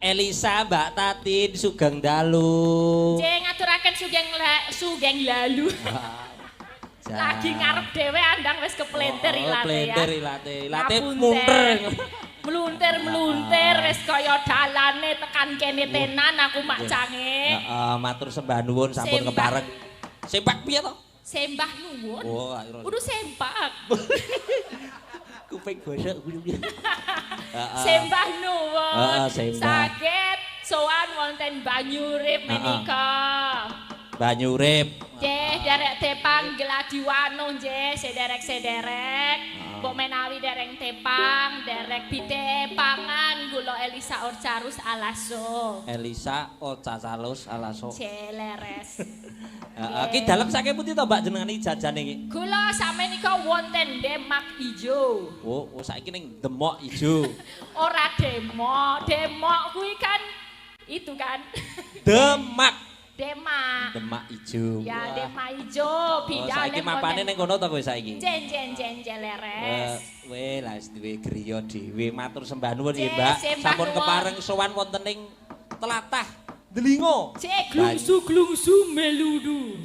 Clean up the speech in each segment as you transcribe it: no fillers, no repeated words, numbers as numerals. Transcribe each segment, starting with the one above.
Elisa, Mbak Tatin, Sugeng Dalu. Cek ngaturaken sugeng lalu. Lagi ngarep dhewe andang wis keplenter ilate ya. Keplenter ilate munter. Melunter wis kaya dalane tekan kene tenan aku mak cange. Heeh, matur sembah nuwun sampun kepareng. Sempak piye to? Sembah nuwun. Oh, udah sempak. Kuping bosok. Sembah nuwun. Saged sowan wonten Banyurip menika. Banyurip. Nggih, derek tepang Gladiwano nggih, sederek-sederek. Mbok menawi dereng tepang, derek bitepangan kula Elisa Orcarus Alaso. Elisa Orcarus Alaso. Celeres. Heeh, ki dalem saking pundi to Mbak jenengan iki jajane iki? Kula samenika wonten Demak Ijo. Oh, saiki ning Demok Ijo. Ora Demok, Demok kuwi kan itu kan. Demak. Demak Ijo. Ya, Demak Ijo. Saiki mapane ning kono to kowe saiki? Jen leres. Weh, lah wis duwe griya dhewe. Matur sembah nuwun nggih, Mbak. Sampun kepareng sowan wonten ing tlatah Delingo. Cek glungsu meludu.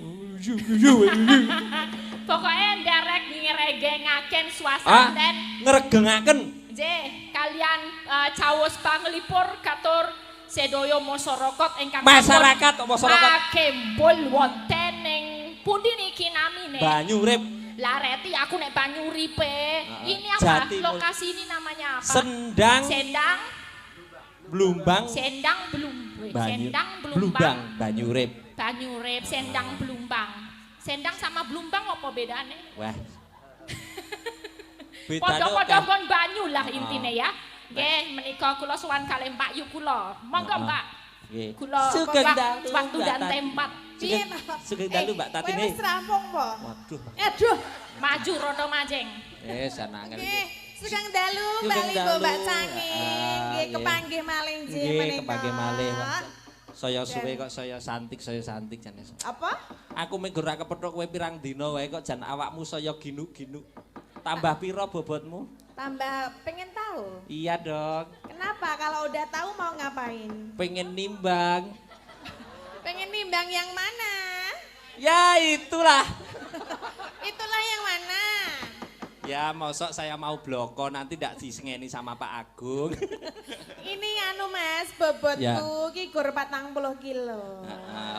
Pokoknya nderek ngregengaken swasanten. Ngregengaken. Nggih, kalian cawos panglipur katur sedaya masyarakat ingkang masyarakat kembul wonten ing pundi niki namine? Banyurip. Lareti aku nek Banyuripe. Ini apa? Lokasi ini namanya apa? Sendang Blumbang. Banyurip. Sendang Blumbang. Sendang sama Blumbang apa bedane? Wah. Padha-padha nggon banyu lah intine ya. Nggih, menika kula sowan kalih Mbak Yu kula. Monggo Mbak. Nggih. Kula waktu dan tempat. Piye? Sugeng dalu Mbak Tatine. Wis rampung po. Waduh. Aduh. Maju rodo majeng. Sanangan iki. Nggih, sugeng dalu Mbak Cangi. Nggih, kepanggih malih nggih menika. Nggih, kepanggih malih. Saya suwe kok saya santik jan. Apa? Aku minggu ra kepethuk kowe pirang dina wae kok jan awakmu saya ginuk-ginuk. Tambah pira bobotmu? Tambah pengen tahu. Iya dong. Kenapa kalau udah tahu mau ngapain? Pengen nimbang. Pengen nimbang yang mana? Ya itulah. Itulah yang mana? Ya mosok saya mau bloko nanti ndak disengeni sama Pak Agung. Ini anu Mas, bobotku ki gur 40 kilo.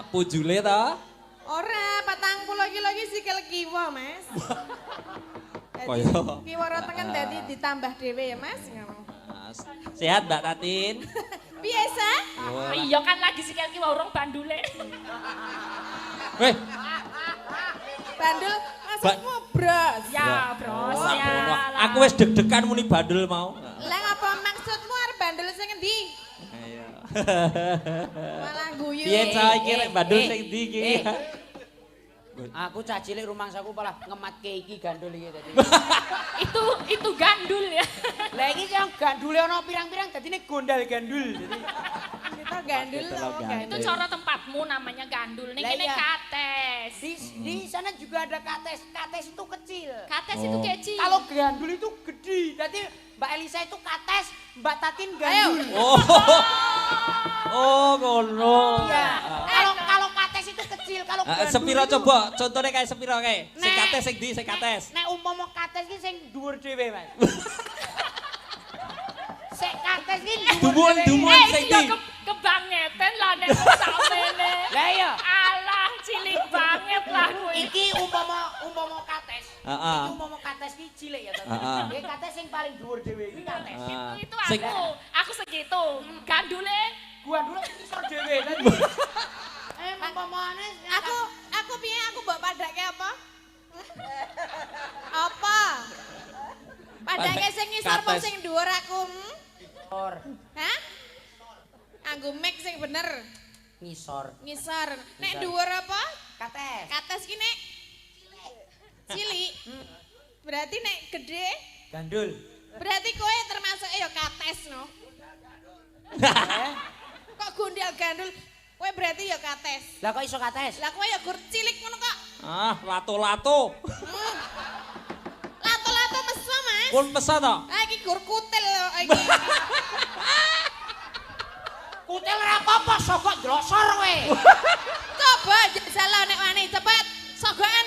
Pujule to? Ora, 40 kilo ki sikil kiwa Mas. Koyo. Kiwara tengen dadi ditambah dhewe ya Mas. Sehat Mbak Tatin? Biasa? Iya kan lagi sikil kiwa urung bandule. Weh. Bandul maksudmu bros? Ya bros ya. Aku wis deg-degan muni bandul mau. Lah ngapa maksudmu arep bandul sing endi? Ayo. Malah guyu. Piye ca iki rek bandul sing ndi iki? Aku cah cilik rumangsaku malah ngematke iki gandul iki tadi. Itu gandul ya. Lah iki yang gandule ana pirang-pirang dadine gondal gandul. Kita gandul loh. Itu cara tempatmu namanya gandul. Nih ini kates. Di sana juga ada kates. Kates itu kecil. Kates itu kecil. Kalau gandul itu gede. Berarti Mbak Elisa itu kates, Mbak Tatin gandul. Oh, ngono. Iya. Kalau kates itu kecil, kalau gandul sepiro itu... coba, contohnya kayak sepiro kayak. Sing kates sing ndi, sing kates. Nek umpama kates ki sing dhuwur dhewe, Mas. Sik kates ki Dumun sing ndi. Kebangetan lah nek samene. Lah iya. Alah cilik banget lah kuwi. Iki umpama kates. Heeh. Iki umpama kates ki cilik ya, Tante. Heeh. Iki kates sing paling dhuwur dhewe iki kates. Itu aku segitu. Gandule Gua dulu ngisor dhewe tadi. Umpamane aku piye aku mbok padake apa? Apa? Padake sing ngisor apa sing dhuwur aku? Ngisor. Hah? Anggo mic sing bener. Ngisor. Ngisor. Nek dhuwur apa? Kates. Kates ki nek cilik. Berarti nek gede? Gandul. Berarti kowe termasuk ya kates no. Kok gondel gandul? Kowe berarti ya kates. Lah kok iso kates? Lah kowe ya gur cilik ngono kok. Lato-lato. Lato-lato meso, Mas. Pun pesa to? Ah iki gur kutil lho iki. Cutil ora apa-apa, sogok jlosor kowe. Coba jalan nek wani cepet. Sogokan.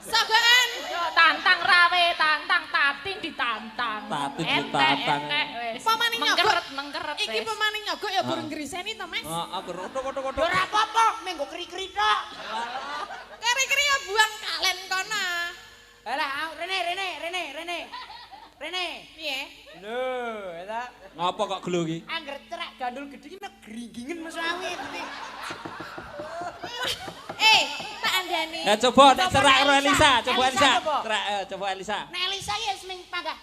Sogokan. Yo tantang rawe, tantang tatin ditantang. Tatin ditantang. Entek wis. Pamane nyogok. Mengkeret Iki pemane nyogok ya burung griseni to, Mas. Heeh, kodok. Yo ora apa-apa, menggo kri-kri tok. Keri-keri ya buang kalen kono. Alah, Rene. Piye? Lho, eta Ngapa kok gelo iki? angger cerak gandul gedhe iki mek gringgingen mesuk awit. Tak andani. Ya coba nek cerak karo Elisa, coba Elisa Elisa. coba. Cerak coba Elisa. Nek Elisa ya wis ming panggah.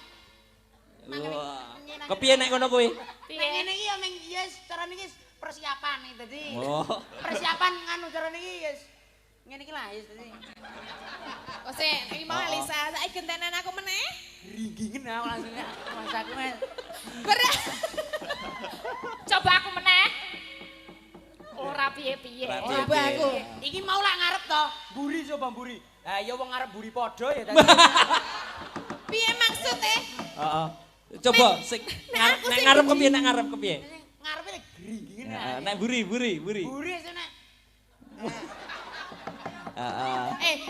Wah. Kepiye nek ngono kuwi? Nek ngene iki ya ming ya carane iki persiapan iki dadi. Oh. Persiapan nganu carane iki ya ngene iki lah ya dadi. Ose, iki mau Elisa, saiki gentenan aku meneh. Gringgingen aku langsung masaku Mas. Berat. Coba aku meneh. Ora piye-piye. Coba aku. Iki mau lak ngarep to, mburi coba mburi. Lah ya wong ngarep mburi padha ya tadi. Piye maksudnya? Heeh. Coba sing nek ngarep kepiye nek ngarep kepiye? Ngarepe gringgingen. Nek buri. Buri sing nek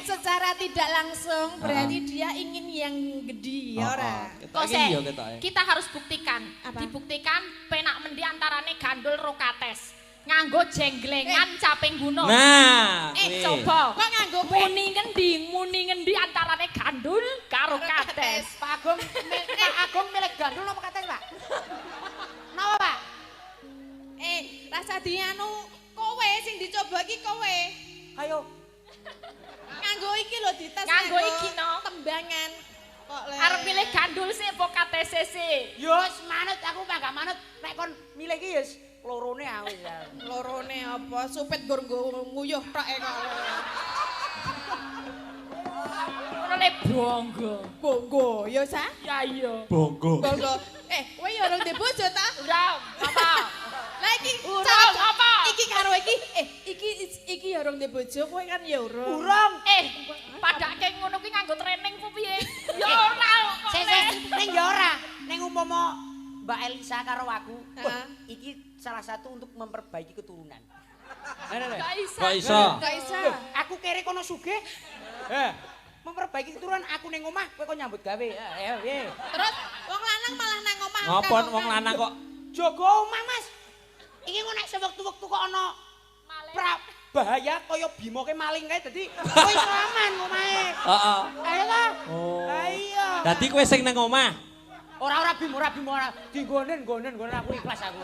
Secara tidak langsung berarti dia ingin yang gede, ya ora? Kose, kita harus buktikan. Apa? Dibuktikan penak mendi antarane gandul ro kates. Nganggo jenggelengan caping gunung. Nah, Coba. Kok nganggo Muni ngendi antarane gandul karo kates. Pak Agung milik gandul apa kates, Pak? Napa, Pak? Rasa dianu kowe sing dicoba iki kowe. Ayo. Nganggo iki lho dites. Nganggo iki, no. Tembangan. Kok le. Arep milih gandul sih apa kates sih? Yo wis manut aku gak manut nek kon milih iki ya lorone aku ya. Lorone apa? Supit gur nguyuh tok kok. Ora le bonggo. Bonggo, ya sa? Ya iya. Bonggo. Bonggo. Kowe ya urung di bojo ta? Ora, apa? Lah iki Urung, apa? Iki karo iki iki ya urung di bojo, kowe kan ya urung. Urung. Padake ngono kuwi nganggo training ku piye? Ya ora. Sik ning ya ora. Ning umpama Mbak Elisa karo aku, wah, iki salah satu untuk memperbaiki keturunan. Gak iso. Kok iso? Gak isa. Aku kere kono sugih. Memperbaiki keturunan aku ning omah, kowe kok nyambut gawe. Ya, piye? Terus wong lanang malah nang omah. Ngapa wong lanang kok Jaga omah, Mas. Iki kok nek sewektu-wektu kok ana bahaya kaya Bima ke maling kae dadi kowe iso aman omahe. Heeh. Ayo ta? Oh. Lah iya. Dadi kowe sing nang omah. Ora Bima. Dinggonen aku ikhlas aku.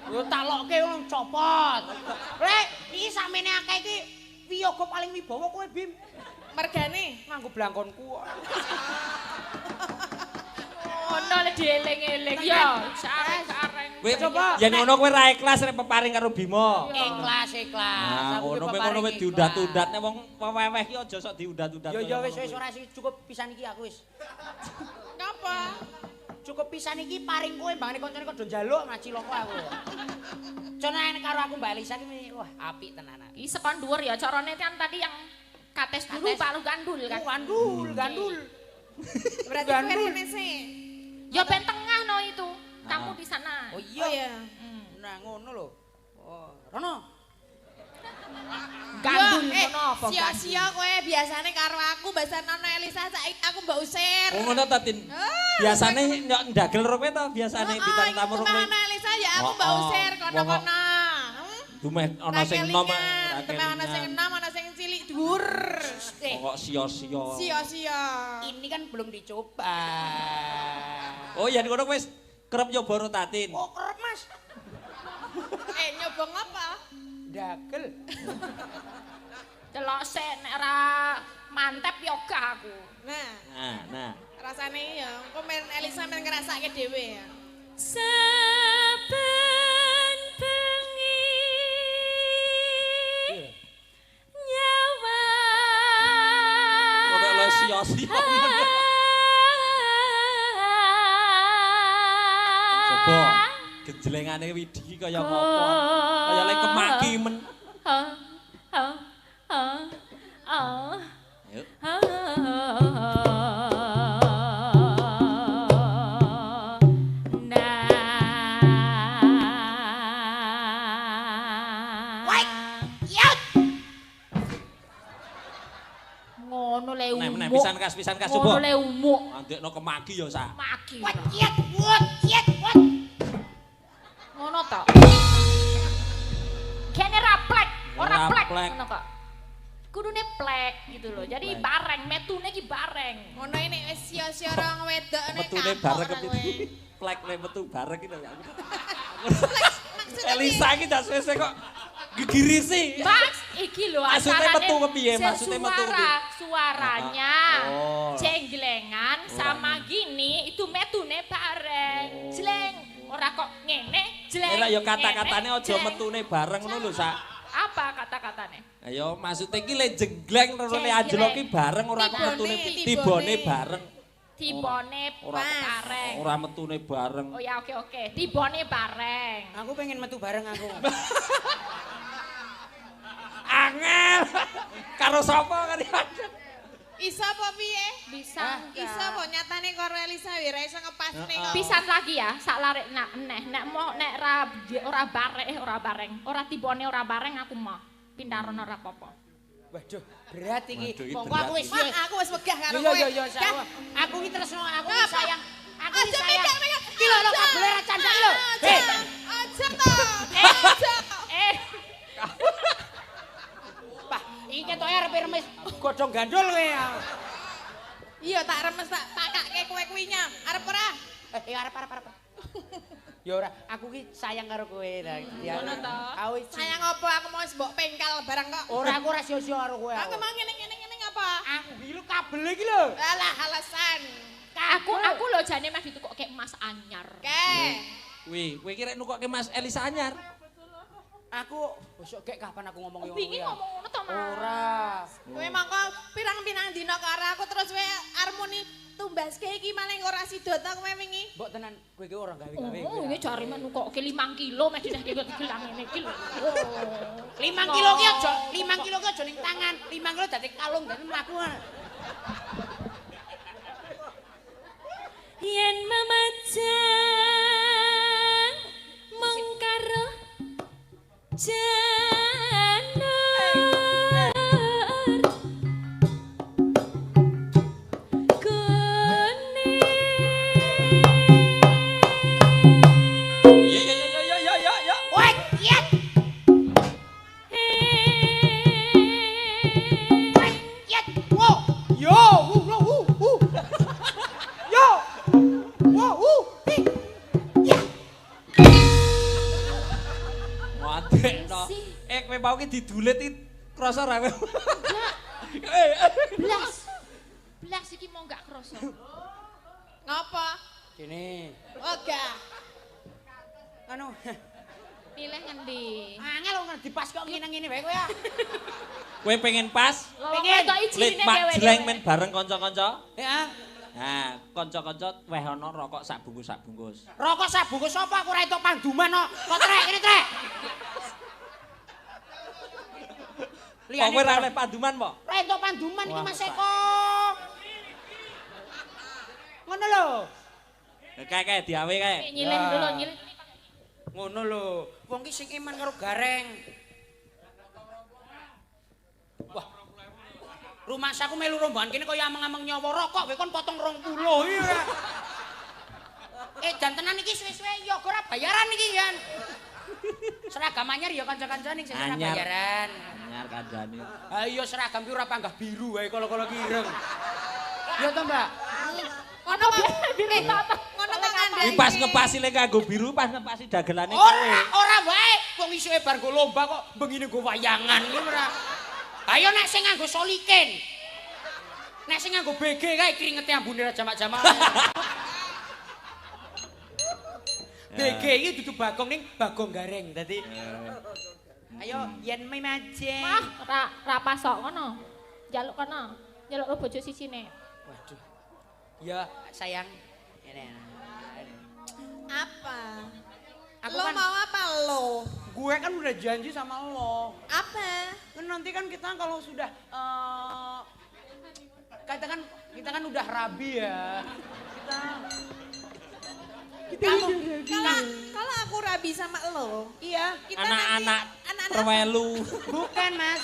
Yo tak lokke ngono copot. Rek, iki samene akeh iki wiyaga paling wibawa kowe Bim. Mergane Nganggo blangkonku. Ono le dieling-eling ya. Sareng-sareng. Kowe Coba. yen ngono kowe ra ikhlas nek peparing karo Bima. Ikhlas. Nah, Aku ngono kowe peparing ngono ikhlas. diudat-udat nek wong weweh iki aja sok diudat-udat. Yo wis ora sih cukup pisan iki aku wis. ngapa? Cukup pisan iki paring kowe mbangane koncone kok do njaluk ngaji loko aku. Conen karo aku Mbak Elisa iki wah apik tenanan. Iki sekon dhuwur ya carane kan tadi yang kates dulu baru gandul kan. Gandul. Berarti kowe rene sih. Ya ben tengah no itu. Kamu di sana. Oh Oh iya. iya. Nah ngono lho. Oh, Rono. Gandul Yo, ngono apa gandul? sia-sia kowe biasane karo aku bahasan Nona Elisa saiki aku mbak usir. Oh ngono ta Tin. Biasane nyok ndagel ro kowe to biasane bintang tamu ro kowe. Nona Elisa ya aku mbak usir kono-kono. Dumeh ana sing enom, Temeh ana sing enom, ana sing cilik dhuwur. kok sia-sia. Sia-sia. Ini kan belum dicoba. Oh ya ngono wis kerep nyoba ro Tatin. Oh kerep Mas. Nyoba ngapa? Dagel. Delok sik nek ora mantep ya gak aku. Nah, rasane ya engko men Elisa men ngrasake dhewe ya. Saben bengi nyawa Ora lek sia-sia. Coba gejlengane Widi kaya ngopo? Kaya lek kemaki men. Yuk. pisan kas Ngono coba. le umuk. Andekno kemaki ya sak. Maki. Wet. Ngono to. Kene ra plek, ora Ora plek plek. ngono kok. Kudune plek gitu loh. Jadi Plek. bareng, metune ki bareng. Ngono ini wis sia-sia orang wedok nek Metune kapok bareng ora kepiye? kowe. Plek le metu bareng iki lho. Maksudnya Elisa iki jas wis kok gegirisi. Mas, iki lho Maksudnya acarane metu kepiye? sing Maksudnya metu kepiye? Suaranya Oh. jenglengan sama gini itu metune bareng. Jleng, ora kok ngene, jleng. Ora ya kata-katane ngene, aja jleng. metune bareng ngono lho sak. Apa kata-katane? Ayo maksudnya iki le jenggleng terus le Jenggleng. anjlok ki bareng ora Tibone, metune tibone. tibone bareng. Tibone Ora bareng. ora metune bareng. Oh ya oke. Tibone bareng. Aku pengen metu bareng aku. Angel. Karo sapa kan? iso apa piye? Bisa enggak? Iso apa nyatane karo Elisa wira iso ngepasne kok. Pisan lagi ya, sak larik nek mau nek ora bareng, ora tibone ora bareng aku mau pindah rono ora apa-apa. Waduh, berat iki. Waduh, iki Pokok berat aku wis Wah, aku wis wegah karo Yo kowe. yo yo Dah. aku iki tresno aku iki Apa? sayang. Aku iki Aja sayang. pegang-pegang. Iki lho Aja. kabel ra candang lho. Aja. Aja toh. Aja. Eh, Pak, iki ketoke arep remes godhong gandul kowe ya. Iya tak remes tak pakake kowe kuwinya. Arep ora? Arep. Ya ora, aku ki sayang karo kowe ta. Ngono to. Aku Sayang apa aku mau wis mbok pengkal barang kok. ora aku ora sia-sia karo kowe. Aku mau ngene apa? Aku iki lho kabel iki lho. Alah alasan. aku lho jane meh ditukokke emas anyar. Ke. Kowe iki rek nukokke Mas Elisa anyar. Aku besok gek kapan aku ngomong ngono Wingi ya. ngomong ngono to, Mas. Ora. Kowe mangko pirang-pirang dina karo aku terus kowe arep muni tumbaske iki malah ora sida ta kowe wingi. Mbok tenan kowe iki ora gawe-gawe. Oh, ini jari menukokke 5 kilo meh dinehke gelang ngene iki lho. 5 kilo ki aja, 5 kilo ki aja ning tangan. 5 kilo dadi kalung dadi mlaku. Yen memajang mengkaro janar kuning. Ya. Woi, kiat. Kiat. Wo. Yo, wu. Yo. Wo. Ya. Wadekno. Kowe mau ki didulit iki krasa ra kowe. Blas iki mau gak kroso. Ngapa? Kene. Ogah. Anu, Pilih ngendi? angel wong dipas kok ngene-ngene wae kowe ya. Kowe pengen pas Pengen tok lit ijine mak dhewe. jleng men bareng kanca-kanca. Ya. Nah, kanca-kanca weh ana rokok sak bungkus. Rokok sabungkus sapa aku ora entuk panduman kok. Kok trek kene trek. Kok kowe ora oleh panduman po? Ora entuk panduman iki Wah, Mas Pak. Eko. Ngono lho. Kae diawe kae. Nyilih dulu, nyilih. Ngono lho. Wong ki sing iman karo gareng. Wah. Rumah saku melu rombokan kene kaya ameng-ameng nyawa rokok kowe kon potong 20 iki ora. Jantenan iki suwe-suwe ya ora bayaran iki kan. Seragam anyar ya kanca-kancane sing ora Anyar. bayaran. Anyar kandhane. Ha iya seragam ki ora panggah biru wae kala-kala ki ireng. Ya to, Mbak. Ngono kok. Biru tata. Ngono kok ngandani. Iki pas ngepasi le kanggo biru, pas ngepasi dagelane kowe. Ora wae. Wong isuke bar go lomba kok bengine go wayangan iki ora. Ayo nek sing nganggo solikin. Nek sing nganggo BG kae kringete ambune ra jamak-jamak. BG iki dudu bagong ning bagong gareng. Dadi ayo yen memaje. Mah ra pasok ngono. Jaluk kono. Jaluk lo bojo sisine. Waduh. Ya sayang. Ini. Apa? Aku Lo kan mau apa lo? gue kan udah janji sama lo. Apa? Kan nanti kan kita kalau sudah kita kan udah rabi ya. Kalau aku rabi sama lo, Iya. kita Anak-anak nanti- anak-anak perwelu. Bukan Mas.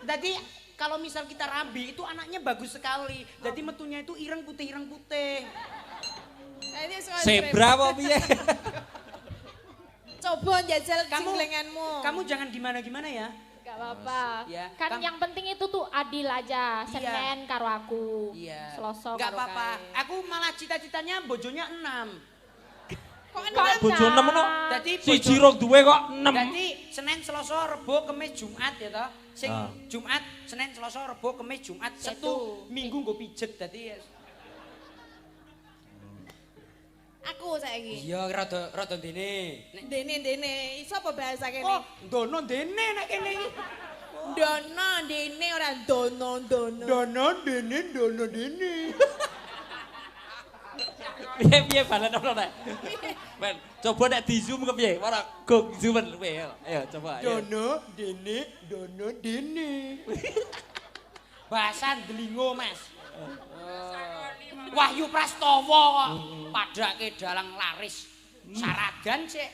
Tadi kalau misal kita rambi itu anaknya bagus sekali. Jadi metunya itu ireng putih. Zebra apa piye? Coba jajal jenglenganmu. Kamu jangan gimana-gimana ya. Gak apa-apa. Ya, Kan yang penting itu tuh adil aja. Senin karo aku. Iya. Selasa Gak karo apa-apa. kae. Aku malah cita-citanya bojonya 6. Kok Kok Bojo 6 no. Jadi Siji rong duwe kok 6. Jadi Senin, Selasa, Rebo, Kamis, Jumat ya toh. Sing Jumat, Senin, Selasa, Rebo, Kamis, Jumat, Sabtu, Minggu nggo pijet dadi ya. aku saiki. Iya rada dene. Dene, iso apa bahasa kene? Oh, dono dene nek kene iki. Dono dene ora dono. Dono dene. Piye balen ono nek. Men, coba nek di zoom ke piye? Ora gong zoomen piye? Ayo coba. Dono dene. Bahasa Delingo, Mas. Wahyu Prastowo kok padake dalang laris. Saragan sik.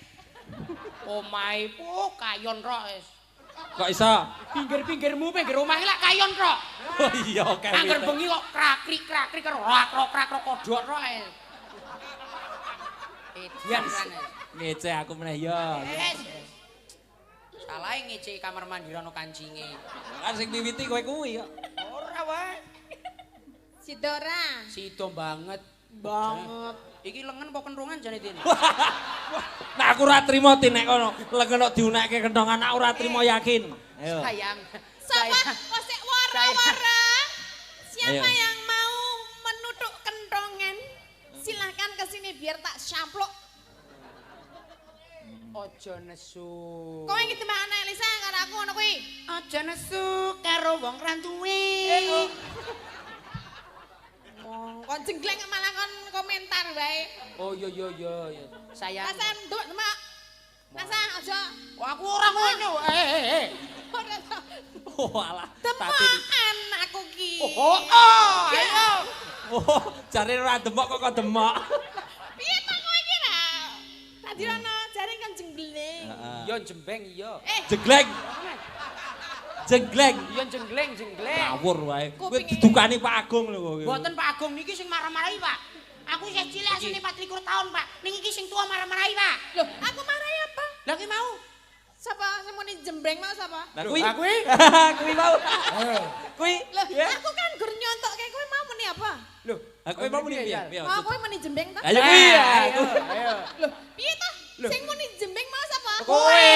Omahe kayon rok wis. Kok iso? Pinggir-pinggirmu pinggir omahe lak kayon rok. Oh iya kae. Angger bengi kok krakrik karo rak kodhok rok. Edian kan. Ngece aku meneh ya. Salah ngece kamar mandi rono kancinge. Kan sing miwiti kowe kuwi kok. Ora wae. Sidora. Sido banget. Iki lengen apa kentongan jane dene. Nah aku ora trimo tinek kono. Lengen kok diunekke kenthong anak ora trimo yakin. Ayo. Sayang. Sapa? Kok sik wara-wara? Siapa Ayo. yang mau menutuk kentongan? Silakan ke sini biar tak syaplok. Ojo nesu. Kowe iki tembak anak Elisa karo aku ngono kuwi. Ojo nesu karo wong rantuwe. Kon jenggleng malah kon komentar wae. Oh iya. Sayang. Masa nduk tembak. Masa aja. Oh, aku ora ngono. Ora tau. Oh alah. Demokan aku ki. Ayo. Oh, jare ora demok kok demok. Piye to kowe iki ra? Tadi rono jare kan jenggleng. Iya jembeng iya. Jegleng. Iya jenggleng. Ngawur wae. Kowe Kupinge. didukani Pak Agung lho kowe. Mboten Pak Agung niki sing marah-marahi, Pak. Aku isih cilik asline 24 tahun, Pak. Ning iki sing tua marah-marahi, Pak. Loh, aku marah ya apa? Lah ki mau. Sapa semuni jembreng mau sapa? Lah kuwi. Lah kuwi. Kuwi mau. Kuwi. Loh, aku kan gur nyontokke kowe mau muni apa? Loh, Aku mau muni piye? Piye? Oh, kowe muni jembeng ta? Ayo kuwi ya. Ayo. Loh, piye ta? Sing muni jembeng mau sapa? Kowe.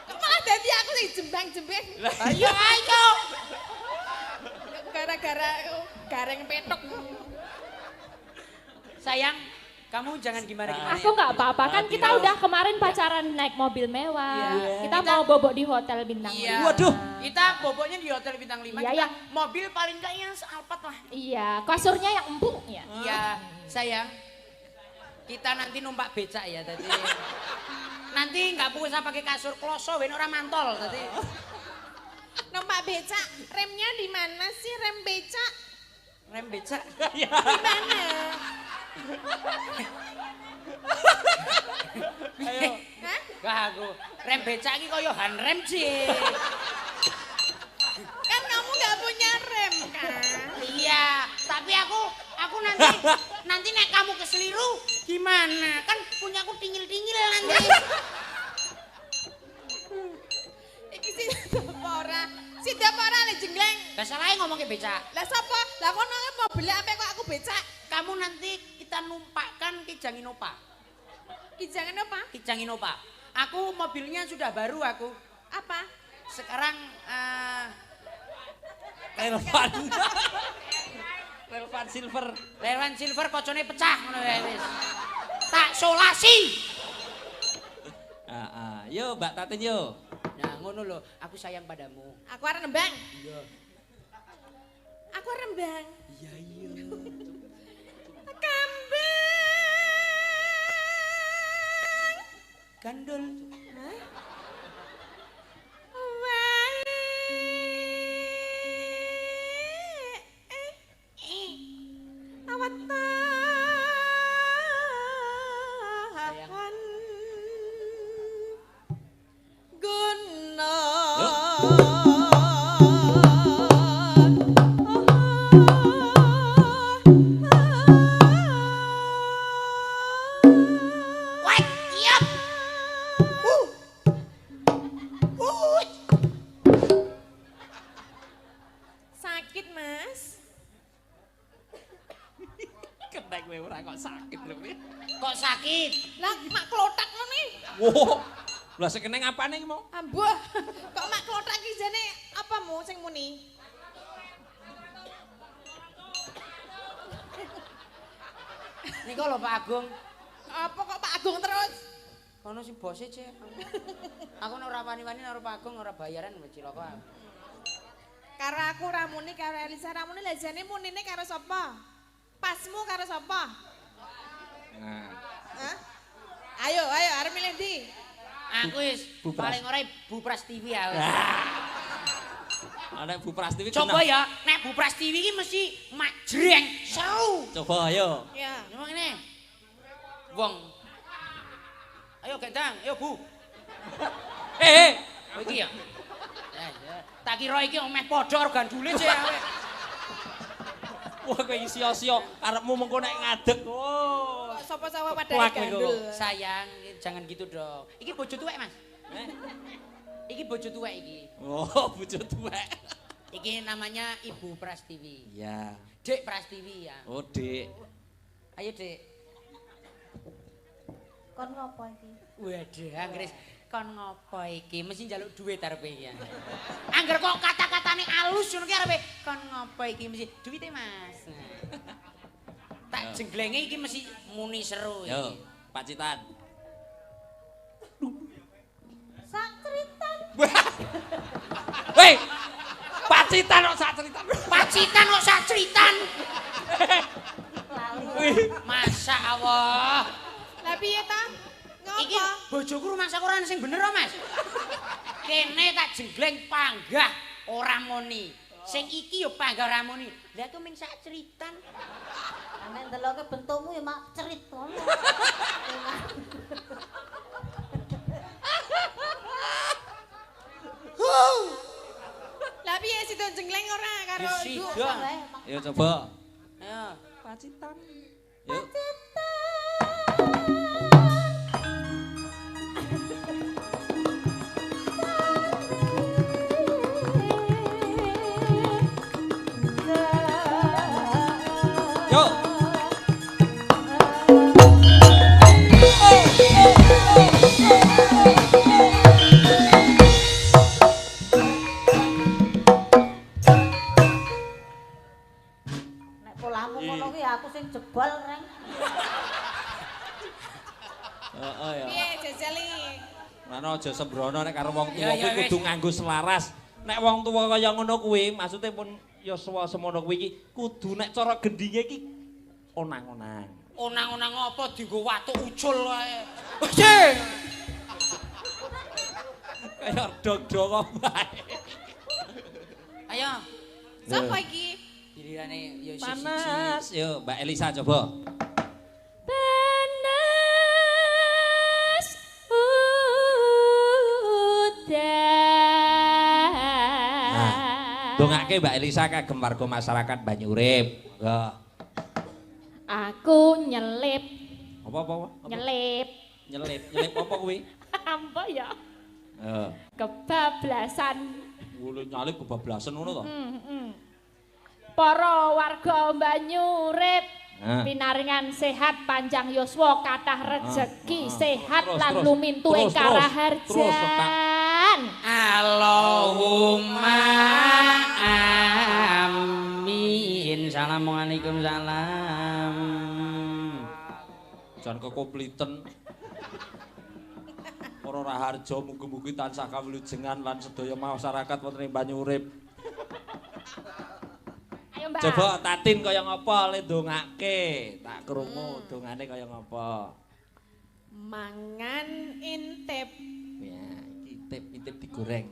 Kok malah dadi aku sing jembang-jembeng. Ayo. Gara-gara gareng petok. Sayang, kamu jangan gimana-gimana. Aku nggak apa-apa kan Hati kita lo. udah kemarin pacaran naik mobil mewah. Iya. Kita mau bobok di hotel bintang Iya. 5. Waduh. Kita boboknya di hotel bintang 5. Iya, kita ya. mobil paling enggak yang Alphard lah. Iya, kasurnya yang empuk ya. Iya, sayang. Kita nanti numpak becak ya tadi. Nanti nggak usah pakai kasur kloso, ben orang mantol tadi. Numpak becak, remnya di mana sih rem becak? Rem becak. Di mana? Ayo. Hah? Gak aku. Rem becak iki koyo handrem sih. Kan kamu nggak punya rem kan? Iya, tapi aku nanti nek kamu keseliru gimana? Kan punya aku tingil-tingil nanti. Iki sih ora. Siapa ora le jengleng? Gak salah ngomong ke becak. Lah sapa? Lah kono mobil apa kok aku becak? Kamu nanti kita numpakkan Kijang Innova. Kijang apa? Kijang Innova. Aku mobilnya sudah baru aku. Apa? Sekarang Relevan. Relevan silver. Relevan silver kocone pecah ngono wae wis. Tak solasi. Yo Mbak Tatin yo. Nah, ngono lho, aku sayang padamu. Aku arep nembang. Iya. Aku arep nembang. Iya. Kambing. Gandul. Hah? Awatan guna sakit lho iki. Kok sakit? Lah mak klothak ngene. Wo. Lah sing kene ngapane iki mau? Ambuh. Kok mak klothak iki jane apamu sing muni? Niku lho Pak Agung. Apa kok Pak Agung terus? Kono si bose, Cek. Aku nek ora wani-wani karo Pak Agung ora bayaran wis cilaka. Karo aku ramune karo Elisa ramune lha jane munine karo sapa? Pasmu karo sapa? Nah. Hah? Ayo arep milih ndi? Aku wis paling ora Bu Pras TV ya wis. Ana Bu Pras TV. Coba ya, nek Bu Pras TV iki mesti majreng. Seru. Coba ayo. Ya. Emang ini. Wong. Ayo gendang, ayo Bu. Oh, iki ya. Tak kira iki omeh padha organdule cek awe. Wah kowe iki sia-sia karepmu mengko nek ngadeg. Oh. Sapa-sapa pada Kuat gandul. Sayang, jangan gitu dong. Iki bojo tuwek, Mas. Iki bojo tuwek iki. Oh, bojo tuwek. Iki namanya Ibu Pras TV. Iya. Dek Pras TV ya. Oh, Dik. Ayo, Dek. Kon ngopo iki? Waduh, Anggris kon ngopo iki? Mesti njaluk duit arepe iki. Angger kok kata-katane alus ngono ki arepe kon ngopo iki mesti duwite, Mas. Tak jenglenge iki mesti muni seru iki. Yo, Pacitan. Sakritan. Hei. Pacitan kok sak ceritan. Pacitan kok sak ceritan. Masya Allah. Lah piye ta? Iki Ngopo? bojoku rumah sakuran sing bener kok, Mas. Kene tak jenggleng panggah ora muni. Sing iki yo panggah ora muni. Lah aku ming sak ceritan. Nek ndeloke bentukmu ya mak cerit ngono. Lah piye sido jengleng ora karo Wis ibu? sida. Ayo coba. Ayo. Pacitan. Yuk. Yuk. Nek polamu ngono ki aku sing jebol reng. Heeh ya. Piye jajali? Mana aja sembrono nek karo wong tuwa Ya, ya, kuwi kudu wis. nganggo selaras. Nek wong tuwa kaya ngono kuwi, maksude pun ya semono kuwi iki kudu nek cara gendhinge iki onang-onang. Onang-onang apa dienggo watuk ucul wae. Sing. Kaya dog-dog bae. Ayo. Sapa iki? Gilirane ya siji. Panas. Yo, Mbak Elisa coba. Panas udan. Dongake Mbak Elisa kagem warga masyarakat Banyurip. Yo. Aku nyelip, Apa? nyelip. Nyelip apa kuwi? Apa ya? Heeh. Kebablasan. Wulu nyalip kebablasan ngono to. Para warga Banyurip Nah. pinaringan sehat panjang yuswa kathah rejeki sehat Terus, lan terus. lumintu Terus, ing terus. karaharjan. Allahumma amin. Assalamualaikum salam. Jan kekompliten. Para raharja mugi-mugi tansah kawilujengan lan sedaya masyarakat wonten ing Banyurip. Ayo Mbak. Coba Tatin kaya ngapa le ndongake. Tak krungu dongane kaya ngapa. Mangan intip. Ya, iki intip digoreng.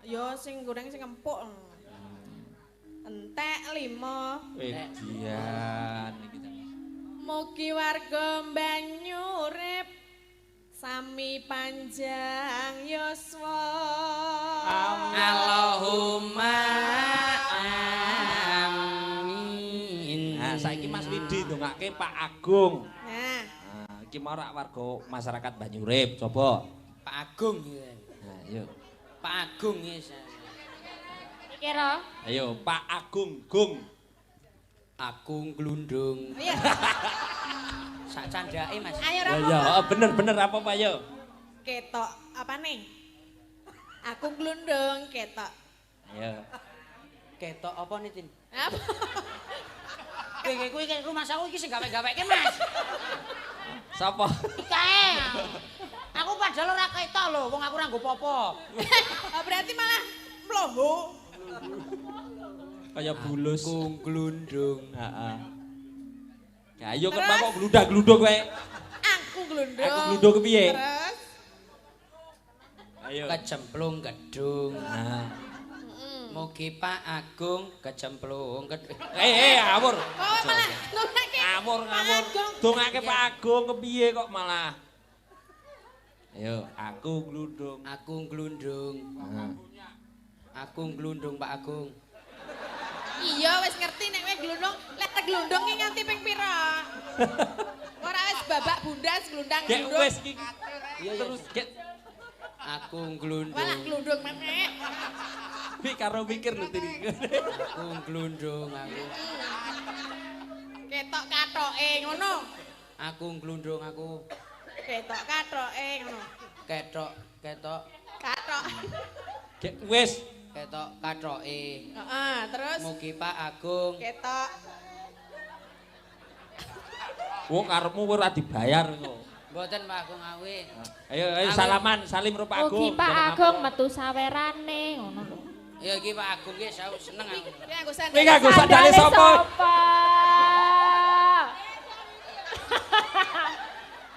Yo sing goreng sing empuk. Entek 5. Wedian iki. Mugi warga Banyurip sami panjang yuswa. Allahumma amin. Nah, saiki Mas Widi ndongake Pak Agung. Nah, Nah, iki marak warga masyarakat Banyurip, coba. Pak Agung ya. Nah, yuk. Pak Agung ya. Kira Ayo Pak Agung, Gung. Aku glundung. Iya. Sak candake Mas. Ayo Ya Rama. ya, bener apa Pak yo? Ketok apa nih? Aku glundung ketok. Ayo. Ketok apa nih Tin? Apa? Kowe rumah saku iki sing gawe-gaweke Mas. Sapa? Ikae. Aku padahal ora ketok lho, wong aku ora nggo apa-apa. Berarti malah mloho. Kayak bulus. Aku glundung. Heeh. Ya ayo kan kok glundang-glundung kowe. Aku glundung. Aku glundung kepiye? Terus Ayo. Kecemplung gedung. Nah. Mugi Pak Agung kecemplung gedung. Ngawur. oh malah ngomongke. Ngawur. Agung. Dongake Pak Agung kepiye kok malah. Ayo, aku glundung. Aku glundung. Aku glundung Pak Agung. Iya wis ngerti nek kowe glundung, lek teglundung ki nganti ping pira? Ora wis babak bundas glundang Gek glundung. wis iki. Terus gek Aku glundung. Malah glundung menek. iki karo mikir lho tadi. Aku glundung aku. Ketok katoke ngono. Aku glundung aku. Ketok katoke ngono. Ketok Katok. Gek wis. ketok kathoke. Heeh, terus Mugi Pak Agung. ketok. Wong karepmu ora dibayar kok. Mboten Pak Agung awe. Ayo salaman, salim karo Pak Agung. Mugi Pak Agung metu sawerane ngono lho. Ya iki Pak Agung ki saya seneng aku. Iki nggo sandal. Kowe nganggo sandale sapa?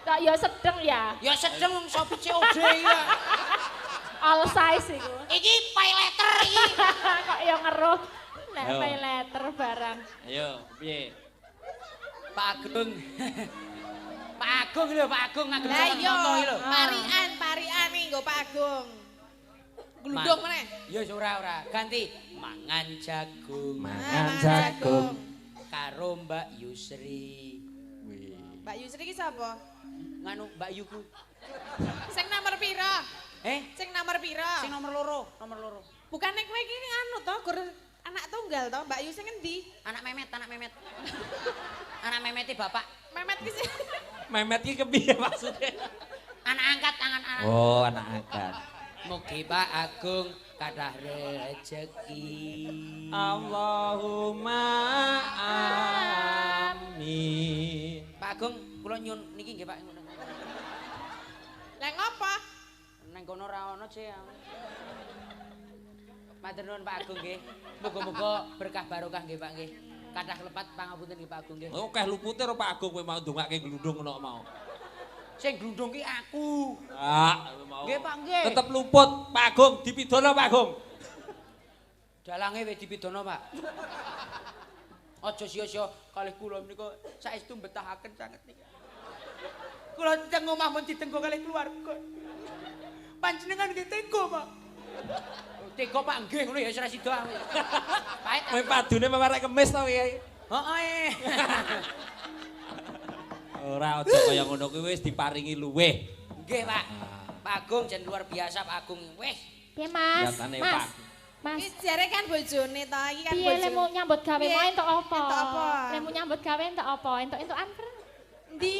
Kok ya sedeng ya. Ya sedeng wong sopi COD ya. All size iku. Iki pay letter iki. Kok ya ngeruh. Nek Ayo. pay letter barang. Ayo, piye? Pak Agung. Pak Agung lho, Pak Agung ngagem Lah iya, foto iki lho. parian iki nggo Pak Agung. Glundung meneh. Ya ora. Ganti mangan jagung Mangan jagung. karo Mbak Yusri. Wih. Mbak Yusri ki sapa? Nganu Mbak Yuku. Sing nomor pira? Sing nomor pira? nomor loro. Bukan nek kowe iki anu to, gur anak tunggal to, Mbak Yusri ngendi? Anak Memet. Anak Memete bapak. Memet ki sih. Memet iki kepiye maksudnya? Anak angkat, anak. Oh, anak angkat. Mugi Pak Agung kathah rezeki. Allahumma amin. Pak Agung, kula nyun niki nggih Pak. Lah ngopo? Nang kono ora ono sih. Matur nuwun Pak Agung nggih. Muga-muga berkah barokah nggih Pak nggih. Kathah lepat pangapunten nggih Pak Agung nggih. Oh, keh lupute karo Pak Agung kowe mau ndongake glundung ngono mau. Sing glundung ki aku. Ah, mau. Nggih Pak nggih. Tetep luput Pak Agung, dipidono Pak Agung. Dalange wis dipidono Pak. Aja sia-sia kalih kula menika saestu betahaken sanget niki. Kula teng omah mun ditenggo kalih keluarga. Panjenengan nggih tega Pak. Tega Pak nggih ngono ya wis ora sida. Pait. Kowe padune memarek kemis to kowe. Heeh. Ora aja kaya ngono kuwi wis diparingi luweh. Nggih Pak. Pak Agung jen luar biasa Pak Agung. Wis. Piye Mas? Kelihatane, Mas. Pak. Mas. Iki jare kan bojone to, iki kan Piye lemu bojone. nyambut gawe Piye? mau entuk apa? Entuk apa? Lemu nyambut gawe entuk apa? Entuk-entukan per. Ndi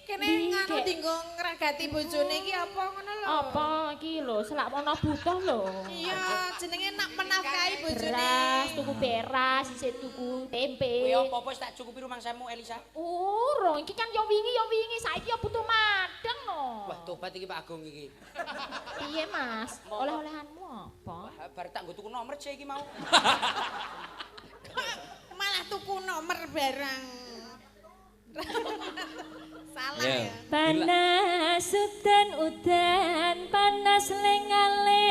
kene Ndi, nganu Kek? dinggo ngragati bojone iki apa ngono lho. Apa iki lho, selak ana butuh lho. Iya, jenenge nak menafkahi bojone. Beras, tuku beras, isih tuku tempe. Kowe apa-apa wis tak cukupi rumangsamu Elisa. Urung, iki kan yo wingi, saiki yo butuh madeng no. Wah, tobat iki Pak Agung iki. Piye Mas? Oleh-olehanmu apa? Bar tak nggo tuku nomor C iki mau. Malah tuku nomor barang. Salah Ya. ya. Panas dan udan, panas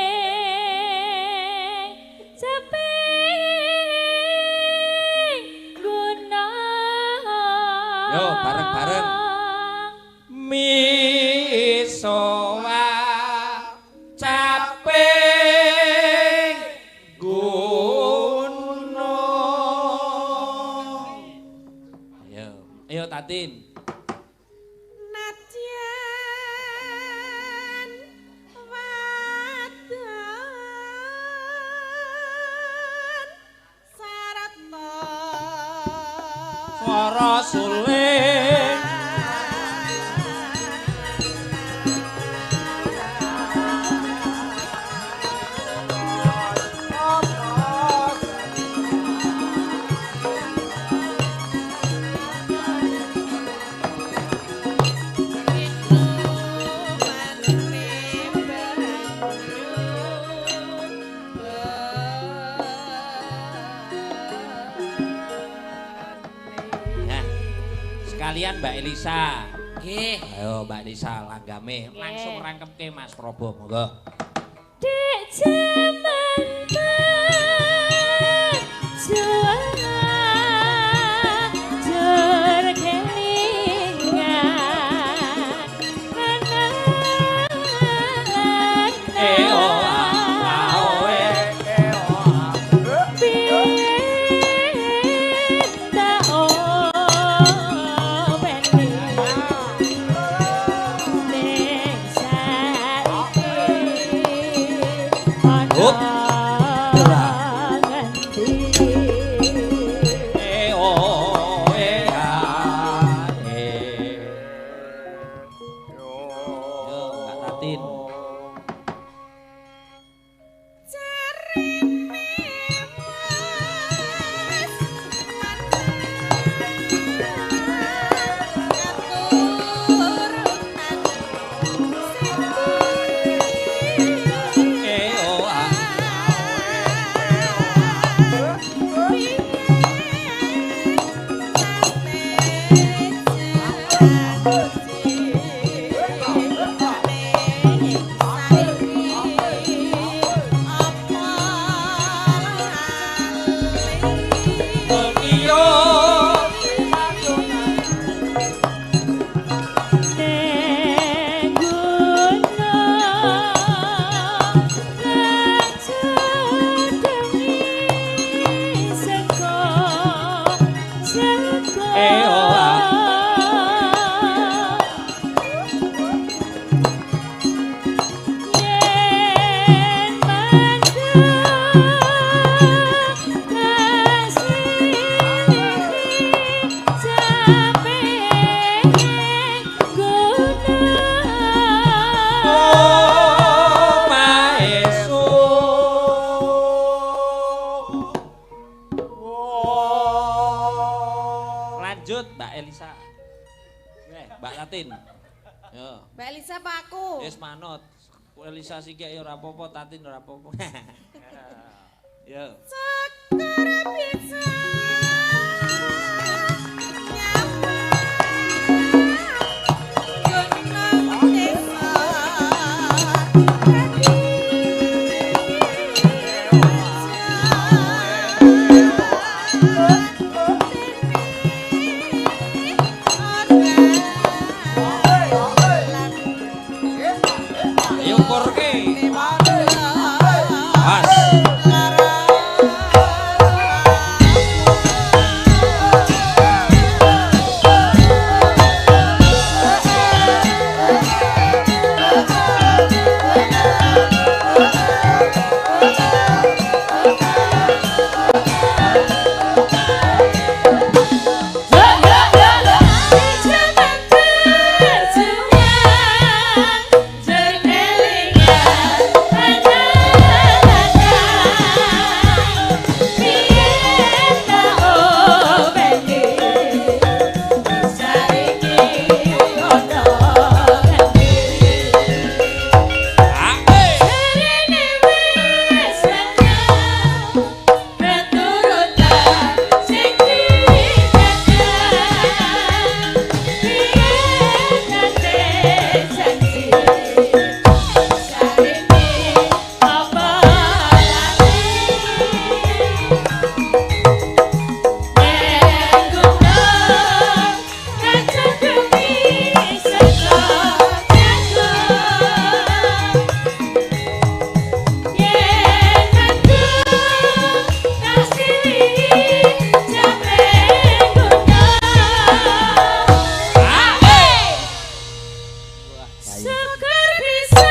lengaling, seping gunung. Yo, bareng-bareng. Misowa caping gunung. Ayo Tatin. Nadyan wadon sarata Rasulullah Kalian Mbak Elisa. Nggih. Ayo Mbak Elisa langgame langsung rangkepke Mas Probo monggo. Dek jaman Mbak Elisa. Mbak Tatin. Yo. Mbak Elisa apa aku? Wis manut. Elisa sik ya ora apa-apa, Tatin ora apa-apa. Yo. Sekar bisa Sekar bisa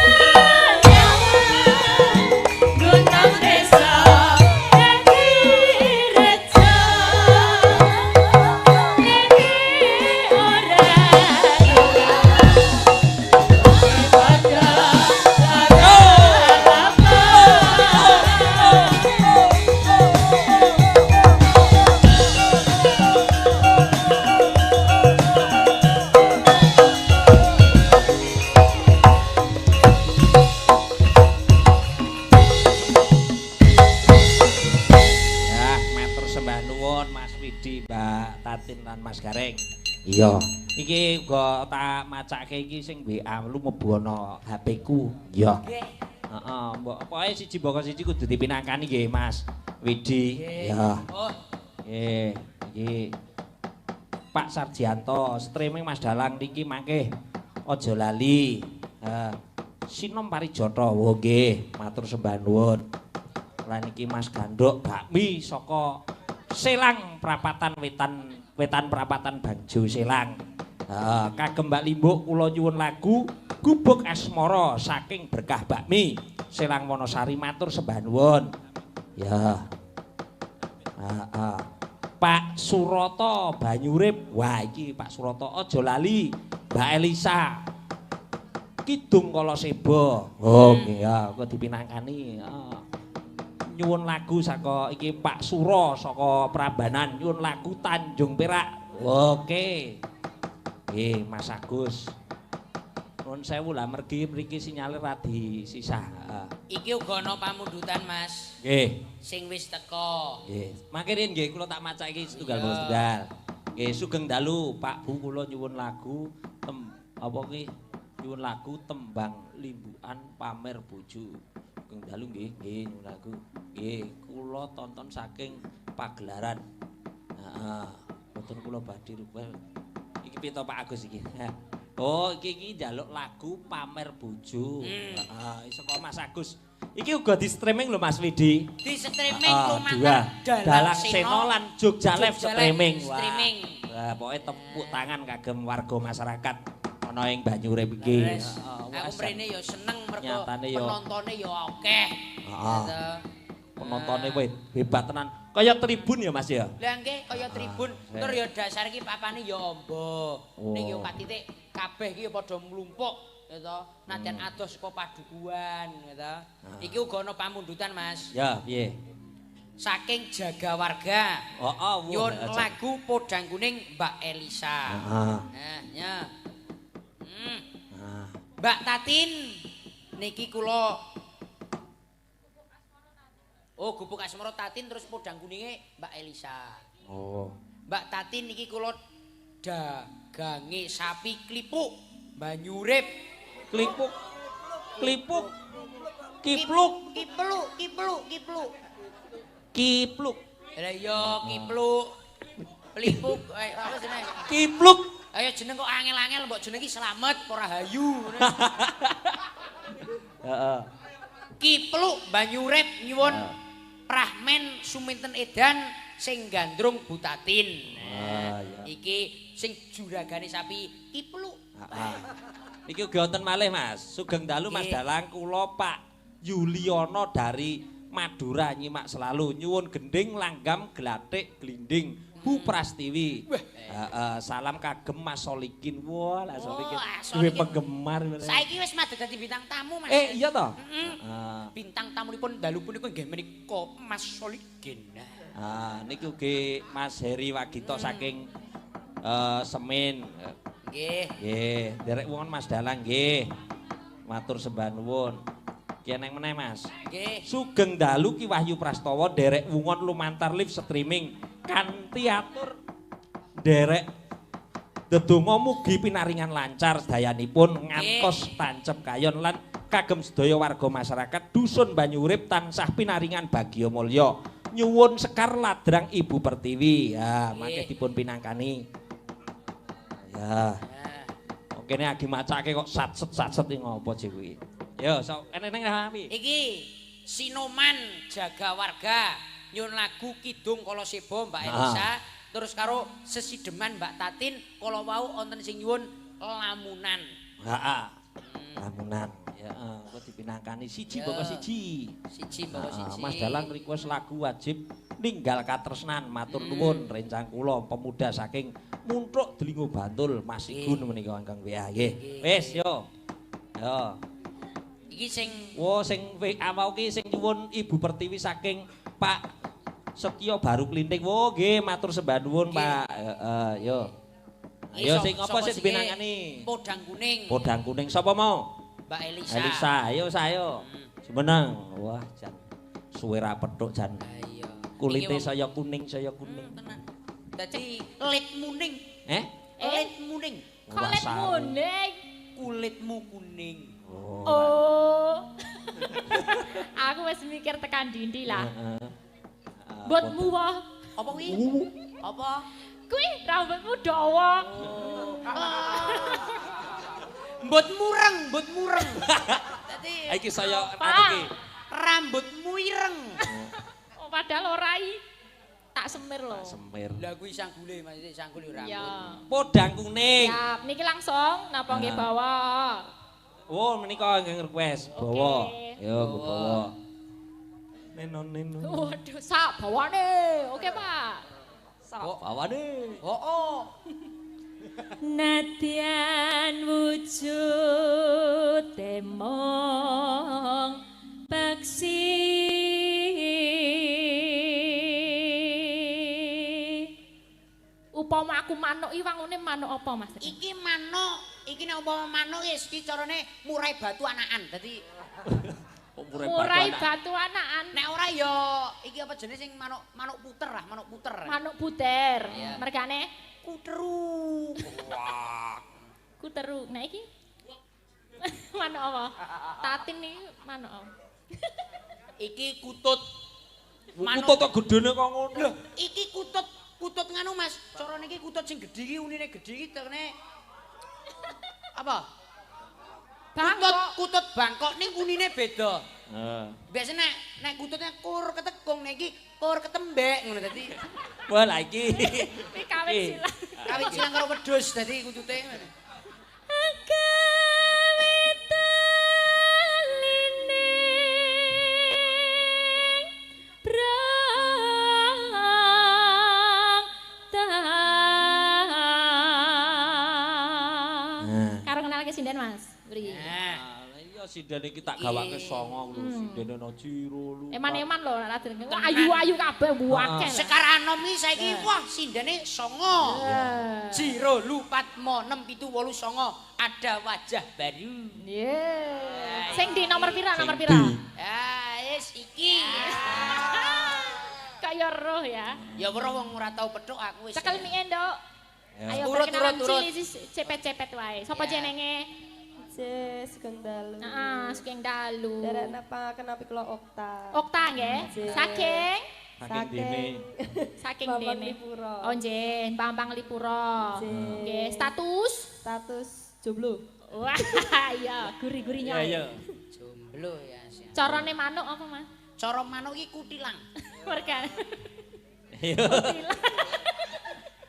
Tatin lan Mas Gareng. Iya, iki uga tak macake iki sing WA lu mlebu ana HP-ku. Iya. Heeh, mbok pokoke siji mboko siji kudu dipinangkani nggih Mas Widi. Iya. Oh. Nggih, iki Pak Sarjianto, streaming Mas Dalang niki mangke aja lali. Sinom Parijoto, wo nggih, matur sembah nuwun. Lan iki Mas Gandok bakmi saka Selang Prapatan Wetan Prapatan Bangjo Selang. Kagem Mbak Limbuk kula nyuwun lagu Gubuk Asmara saking Berkah Bakmi Selang Wonosari matur sembah nuwun. Ya. Pak Suroto Banyurip. Wah iki Pak Suroto aja lali Mbak Elisa. Kidung Kala Seba. Oh nggih ya, kok dipinangkani. Nyuwun lagu saka iki Pak Suro saka Prambanan, nyuwun lagu Tanjung Perak. Oke. Nggih, Mas Agus. Nuwun sewu lah mergi mriki sinyale ra disisah. Iki uga ana pamundutan, Mas. Nggih. Sing wis teko. Nggih. Mangke nggih kula tak maca iki setunggal. Nggih, sugeng dalu Pak Bu kula nyuwun lagu apa ki? Nyuwun lagu Tembang Limbukan Pamer Bojo. Sugeng dalu nggih, nyuwun lagu. Nggih, kula tonton saking pagelaran. Heeh. Mboten kula badhe rupel. Iki pito Pak Agus iki. Oh, iki njaluk lagu Pamer Bojo. Heeh, saka Mas Agus. Iki uga di streaming lho Mas Widi. Di streaming lumantar Dalang Seno lan Jogja Live streaming. Streaming. Wah, pokoke tepuk tangan kagem warga masyarakat ana ing Banyurip iki. Aku mrene ya seneng mergo Nyatane ya. penontone ya akeh. Heeh. Penontone hebat tenan. Kaya tribun ya Mas ya. Lah nggih kaya tribun. Tur ya dasar iki papane ya amba. Ning ya patitik kabeh iki ya padha mlumpuk ya to. Nadyan adoh saka padukuhan ya to. Iki uga ana pamundutan Mas. Ya, piye? Saking Jaga Warga. Nyuwun lagu Podang Kuning Mbak Elisa. Heeh. Nah, ya. Mbak Tatin niki kula Gubuk Asmara Tatin terus Podang Kuninge Mbak Elisa. Oh. Mbak Tatin niki kula dagange sapi klipuk Banyurip. Klipuk. Kipluk. Kipluk. Lah iya kipluk. Klipuk apa jenenge? Kipluk. Ayo jeneng kok angel-angel mbok jeneng iki Slamet ora Hayu. Heeh. Kipluk Banyurip nyuwun Prahmen Suminten Edan sing gandrung Butatin. Nah, iki sing juragane sapi Kipluk. Heeh. Iki uga wonten malih Mas. Sugeng dalu Mas Dalang kula Pak Yuliono dari Madura nyimak selalu nyuwun gending langgam glathik glinding Bu Prastiwi. Salam kagem Mas Solikin. Wah, lah Solikin. Duwe penggemar. Saiki wis madhet dadi bintang tamu Mas. Iya toh? Bintang tamunipun dalu punika nggih menika Mas Solikin. Niki ugi Mas Heri Wagito saking Semin. Nggih. Nggih, derek wonten Mas Dalang nggih. Matur sembah nuwun. Ki eneng meneh Mas. Nggih. Sugeng dalu Ki Wahyu Prastawa derek wungon lumantar live streaming kanthi atur derek dedonga mugi pinaringan lancar sedayanipun ngantos tancep kayon lan kagem sedaya warga masyarakat dusun Banyurip tansah pinaringan bagya mulya. Nyuwun sekar ladrang Ibu Pertiwi. Ya, mangke dipun pinangkani. Ya. Oke nek agi macake kok satset-satset iki ngopo sih kuwi? Yo, sok eneng rapi. Iki Sinoman Jaga Warga nyuwun lagu Kidung Kala Seba Mbak Elisa, terus karo Sesideman Mbak Tatin, kala wau wonten sing nyuwun Lamunan. Heeh. Lamunan. Ya, kok dipinangkani siji bapak siji. Siji bapak siji. Mas Dalang request lagu wajib ninggal katresnan matur nuwun rencang kula pemuda saking Muntruk Delingo Bantul Mas Igun menika ingkang WA nggih. Wis yo. Yo. Iki sing sing WA mau ki sing nyuwun Ibu Pertiwi saking Pak Setyo Baru Klinting. Nggih matur sembah nuwun Pak. Heeh, yo. Ayo sing apa sing dipinangani? Podang Kuning. Podang Kuning sapa mau? Mbak Elisa. Elisa, ayo sayo. Semeneng. Wah, jan suwe ra pethuk jan. Iya. Kulite saya kuning, saya kuning. Dadi lit muning. Lit muning. Kulit muning. Kulitmu kuning. Oh. Aku wis mikir tekan dindi lah. Mbotmu wae. Apa kuwi? Apa? Kuwi rambutmu dawa. Mbut mureng. Dadi Iki saya Apa? anu ki. rambutmu ireng. Oh, padahal ora tak semir lho. Semir. Lah kuwi sanggule maksudnya sanggule rambut. Ya. Podang kuning. Siap, niki langsung napa nggih bawa. Oh, menika nggih request. Bawa. Oke. Yo, aku bawa. Neno. Waduh, sak bawane. Oke, Pak. Sak. Bawa deh. Oh. Nadyan wujud temong peksi upama aku manuk iki wangune manuk apa Mas? Iki manuk, iki nek umpama manuk wis iki carane murai batu anakan. Dadi Murai batu anakan. nek ora ya iki apa jenis sing manuk puter lah, manuk puter. Manuk puter. Iya. Mergane Kuteru. kuteru. Nah iki manuk apa? Tatin iki manuk apa? Iki kutut. Kutut kok gedene kok ngono. Lho, iki kutut nganu Mas. Carane iki kutut sing gedhi iki unine gedhi iki tekne apa? Kutut Bangkok ning unine beda. Heeh. Biasanya nek kututnya kur ketekung, nek iki kur ketembek ngono dadi. Wah, lah iki. Iki kawit silang. Kawit silang karo wedhus dadi kutute. Karo kenal ke sinden Mas. Beri. Iya sindene iki tak gawake songo lho, sindene no ciro lu. Eman-eman lho nek raden. Ayu-ayu kabeh buake. Sekarang iki saiki wah sindene 9. Jiro lupat mo 6 7 8 9 ada wajah baru. Sing di nomor pira? Nomor pira? Wis iki. Kaya roh ya. Ya ora wong ora tau petuk aku wis. Cekel mie Nduk. Ayo Turut. cili cepet-cepet wae. Sapa jenenge? Sugeng dalu. Heeh, Sugeng Dalu. Derek napa kenapa kula Okta. Okta nggih. Saking Saking dene. saking Bambang dene. Lipuro. Oh nggih, Bambang Lipuro. Nggih, status Status jomblo. wah iya, guri-guri Iya, nyoy. iya. Jomblo ya. Carane manuk apa, Mas? Cara manuk iki kutilang. Mereka. Ayo.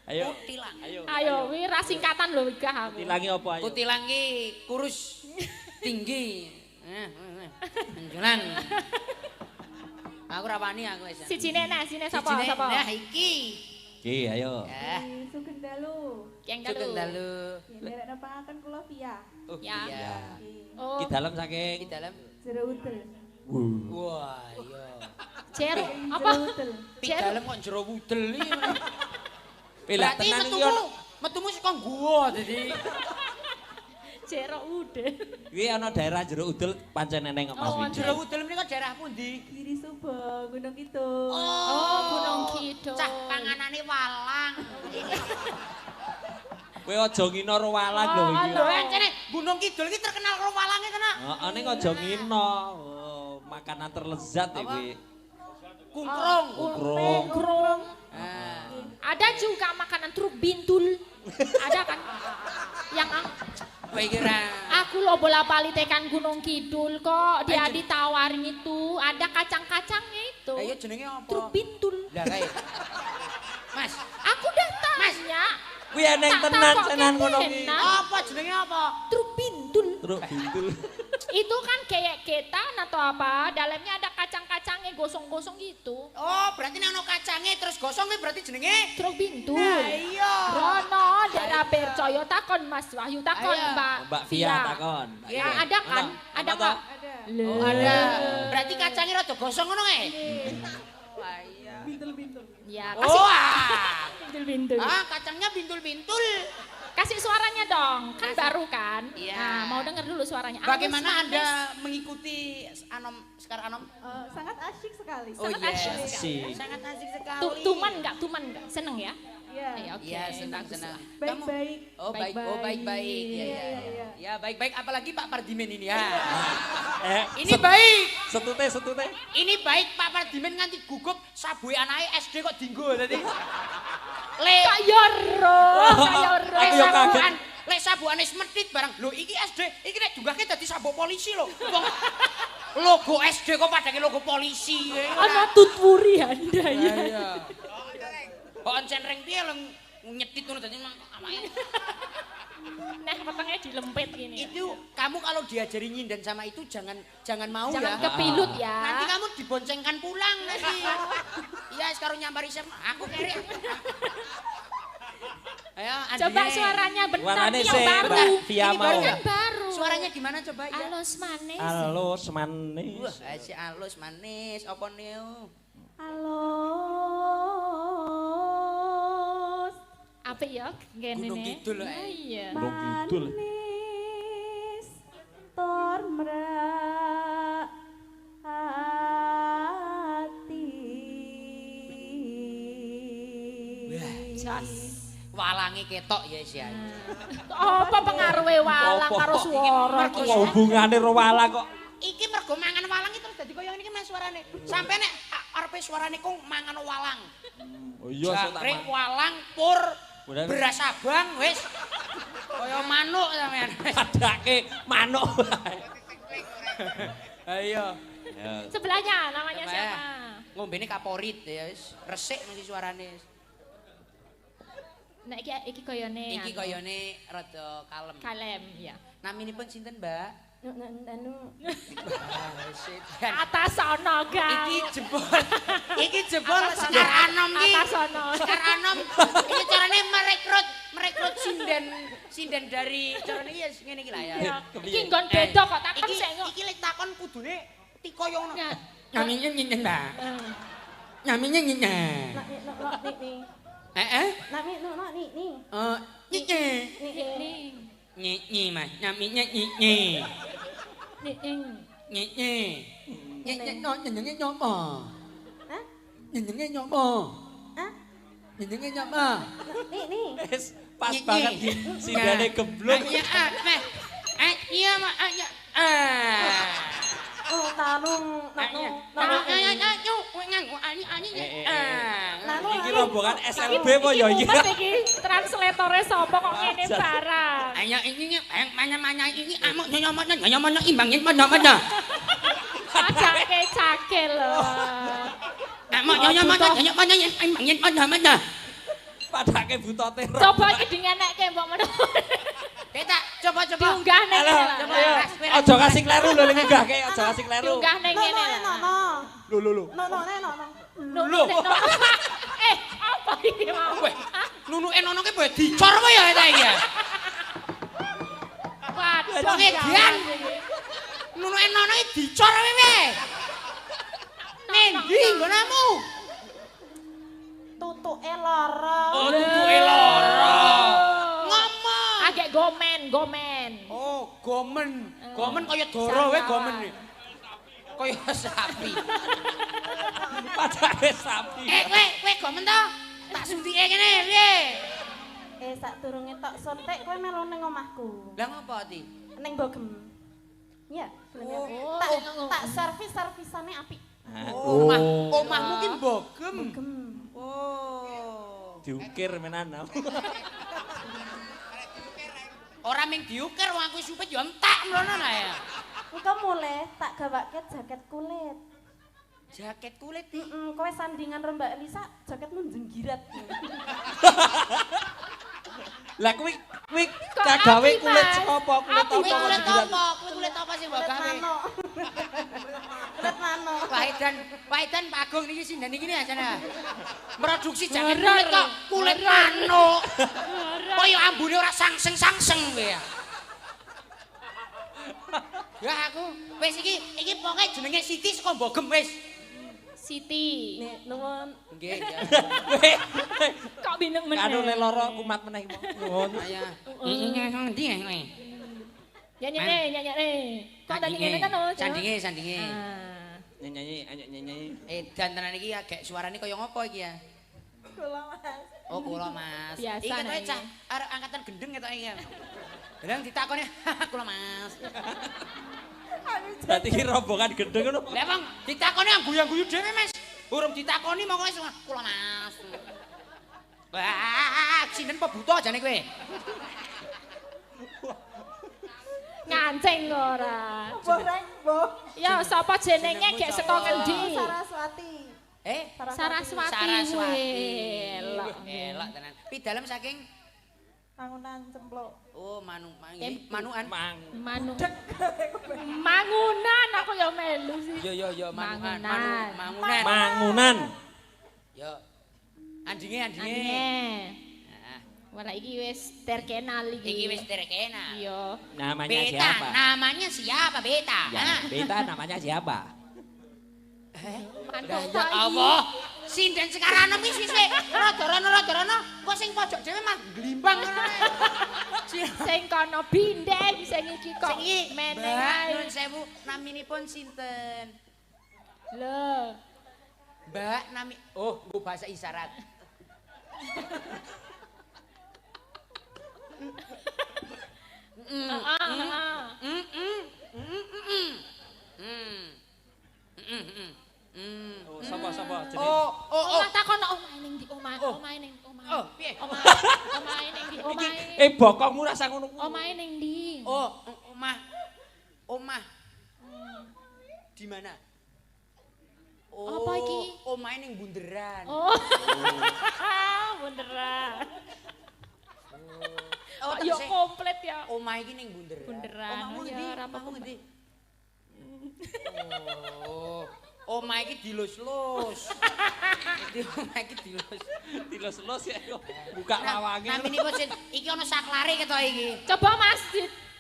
Ayo. Kutilang. Ayo, wi ra singkatan lho wigah aku. Tilangi apa ayo? Kutilang iki kurus tinggi. Menjulang. Aku ra wani aku wis. Sijine nek, sine sapa? Sijine, Sapa? Nah iki. Ki, ayo. Sugeng dalu. Yang Sugeng Dalu. dalu. Derek napa akan kula via. Oh Ya. iya. Oh, Ki dalem saking. Di dalam. Jero udel. Wah, iya. Jer apa? Jero udel. Di dalam kok jero wudel iki. Pilih Berarti tenan iki ono. metumu saka gua dadi. Jero ude. Kuwi ana daerah jero udel pancen eneng kok Mas Oh, Widi. Jero wudel menika daerah pundi? Giri Subang, Gunung Kidul. Oh, Gunung Kidul. Cah panganane walang. Kowe aja ngina ro walang lho iki. Lho encene Gunung Kidul iki terkenal karo walange kena. Heeh, ning aja ngina. Oh, makanan terlezat ya kuwi. Kungkrung. Krong. Ah. Ada juga makanan truk bintul. Ada kan? Yang Kowe iki ra. aku lo bola-balik tekan Gunung Kidul kok dia ditawarin itu ada kacang-kacangnya itu. Lah iya jenenge apa? Truk bintul. Lah kae. Mas, Aku udah tanya. Kuwi eneng Tak tenan takok tenan kene ngono ki. enak. apa jenenge apa? Truk bintul. Truk bintul. Itu kan kayak ketan atau apa? Dalamnya ada kacang-kacangnya gosong-gosong gitu. Oh, berarti nek ono kacange terus gosong kuwi berarti jenenge Truk bintul. Nah, iya. Rono, daerah percaya takon Mas Wahyu takon Ayo. Mbak Via takon. Ya, ada kan? Ada Apa nggak? Ada. Loh. Oh, ada. Berarti kacange rada gosong ngono kae. Wah iya. Ya, kasih Wah. bintul-bintul. Kacangnya bintul-bintul. Kasih suaranya dong, kan Kasih. baru kan? Iya. Nah, mau denger dulu suaranya. Bagaimana Halus, Anda manis. mengikuti Sekar Anom? Sangat asyik sekali. Sangat iya. asyik sekali. Sangat asik sekali. Tuman enggak? Seneng ya? Iya. Iya, oke. Iya, senang-senang. Baik-baik. Oh, baik. Oh, baik-baik. Iya, iya. Iya. Ya, baik-baik apalagi Pak Pardimen ini ya. Ini Set- baik. Setute. Ini baik Pak Pardimen nganti gugup sabuhe anake SD kok dinggo tadi. Le Kak Yoro, Kak Yoro. Aku ya kaget. Lek sabuane medhit barang. Lho iki SD, iki nek dunggahke dadi sabuk polisi lho. Wong logo SD kok padake logo polisi. Ana tutwuri Anda ya. Iya. Kok encen ring piye lho nyedhit ngono dadi amake. Nah, petengnya dilempit gini. Itu kamu kalau diajari nyinden sama itu jangan mau Jangan ya. kepilut ya. Nanti kamu diboncengkan pulang nanti. Iya, sekarang nyambar isep. Aku kere. Ayo, Andri. Coba suaranya bentar Suaranya yang sih, baru. Mbak Via Ini mau. baru kan baru. Suaranya gimana coba ya? Halus manis. Halus manis. Wah, si halus manis apa neo? Halus. Apik ya ngene Gunung ne. Kidul, Iya. Gunung Kidul. Manis. Tor merak hati. Jas. Walange ketok ya si ayu. Apa pengaruhe walang Apa? karo swara Kok iki? ya? hubungane ro walang kok. Iki mergo mangan walang iki terus dadi koyo ngene iki mas suarane. Sampai nek arepe suarane kok mangan walang. Oh iya sok tak Jangkrik, mang. walang, pur, Bener. beras abang wis. Kaya manuk sampean. Padake manuk. Ayo. Sebelahnya namanya Siapa? siapa? Ngombene kaporit ya wis. Resik mesti suarane. Nek iki koyone. Iki koyone rada kalem. kalem ya. Naminipun sinten, Mbak? Anu. Atas ana, Gang. Iki jebol Sekar Anom iki. Atas ana. Sekar Anom iki carane merekrut sinden dari carane ya ngene iki lah ya. Ya. Iki nggon beda kok takon Iki sik kok. iki lek takon kudune tikoyo ngono. Ya. Nyaminya nyenyen, Mbak. Eh. Nyaminya nyenyen. Nak nih. Nak nih. Nyenyen. Ning. Nyenyen, Mas. Nyaminya nyenyen. Ning. Nyenyen. Nyenyen nyopo? Hah? Nyenyen nyopo? Hah? Nyenyen nyopo? Nih. Wis pas Nyik, banget nyik. sindane gemblung. Iya, Mas. Iya, Mak. Oh, tanung. Iki rombongan SLB apa ya iki? Mumet iki translatore sapa kok ngene barang. Ayo ini mana ini amuk nyonya imbangin mana. Cake lho. Amuk nyonya imbangin mana. Padake butote. Coba iki dingenekke mbok menawa. Kita coba. Diunggah ning Halo, ngene ayo. lah. Aja kasih kleru lho ning nggahke, aja kasih kleru. Diunggah ning ngene lah. Lho. Lho. Apa iki mau? Weh, nunuke nono ki boleh dicor apa ya ta iki ya? Waduh. Wong edian. Nunuke nono ki dicor apa we? Nendi nggonamu? Tutuke lara. Oh, tutuke lara. Ngomong. Agek gomen. Oh, gomen. Gomen kaya doro we gomen. Kaya sapi. Padake sapi. Kowe gomen to? Tak suntike kene piye? Sadurunge tok suntik kowe melu ning omahku. Lah ngopo ti? Ning Bogem. Iya, Oh. tak servisane apik. Omahmu ki Bogem. Bogem. Oh. Diukir menan. Ora ming diukir wong aku supet yo entek mrono ya. Engko mulih tak gawake jaket kulit. Jaket kulit iki. Kowe sandingan ro Mbak Elisa, jaketmu jenggirat. Lah kuwi kagawe kulit sapa? Kulit Api, Kuwi apa? kulit apa? Kuwi kulit apa sih mbok Kulit gawe? manuk. Kulit manuk. Wahidan Pak Agung niki sindan iki nih ajane. Produksi jaket kulit kok kulit manuk. Kaya ambune ora sangseng-sangseng kowe ya. Ya aku wis iki pokoke jenenge Siti saka Bogem wis. Siti. Nek nuwun. Nggih, ya. Kok bingung meneh. Kanu le loro kumat meneh nuwun. Aya. Ndi kowe? Nyanyi. Kok tadi ngene kan oh. Sandinge. Ah. Nyanyi. Dan tenan iki agak suarane kaya ngopo iki ya? Kula Mas. Oh, kula Mas. Biasa Iki ketoke nek cah arek angkatan gendeng ketoke iki. Bilang ditakoni, kula Mas. Berarti ki rombongan gendeng ngono. Lah wong ditakoni angguyu-angguyu dhewe Mas. Urung ditakoni mongko wis kula Mas. Wah, sinden apa buta jane kowe? Ngancing ora. Mbok reng, Mbok. Ya sapa jenenge gek saka ngendi? Saraswati. Saraswati. Elok tenan. Pi dalem saking Mangunan cempluk. oh manuan. Mangunan aku ya melu sih. Yo Mangunan. Mangunan. Yo. Andinge. Heeh. Wala iki wis terkenal iki. Iki wis terkenal. Iya. Namanya Beta, siapa? namanya siapa Beta? Ya, Hah? Beta namanya siapa? Mantuk Ya tok iki. Allah. Sinden sekarang wis rada-rada kok sing pojok dhewe mah glimbang ngono. Sing kono bindeng sing iki kok Sing iki meneng Mbak, ae. nuwun sewu, naminipun sinten? Lho. Mbak nami oh, nggo bahasa isyarat. Oh, sapa jenenge? Oh. Takon omahe ning ndi? Omahe ning omahe. Oh, piye? Omahe ning ndi? Omahe. Bokongmu rasa ngono kuwi. Omahe ning ndi? Oh, omah. Di mana? Oh, Apa iki? omahe ning bunderan. Oh. Beneran. Oh, Yo tegese komplit ya. omah iki ning bunderan. Bunderan, Omahmu ya, ndi? ora apa-apa, Omahmu ndi? Oh, omah iki dilus-lus. Omah iki dilus. Dilus-lus ya. Buka lawange. Naminipun sin iki ana saklare ketok iki. Coba Mas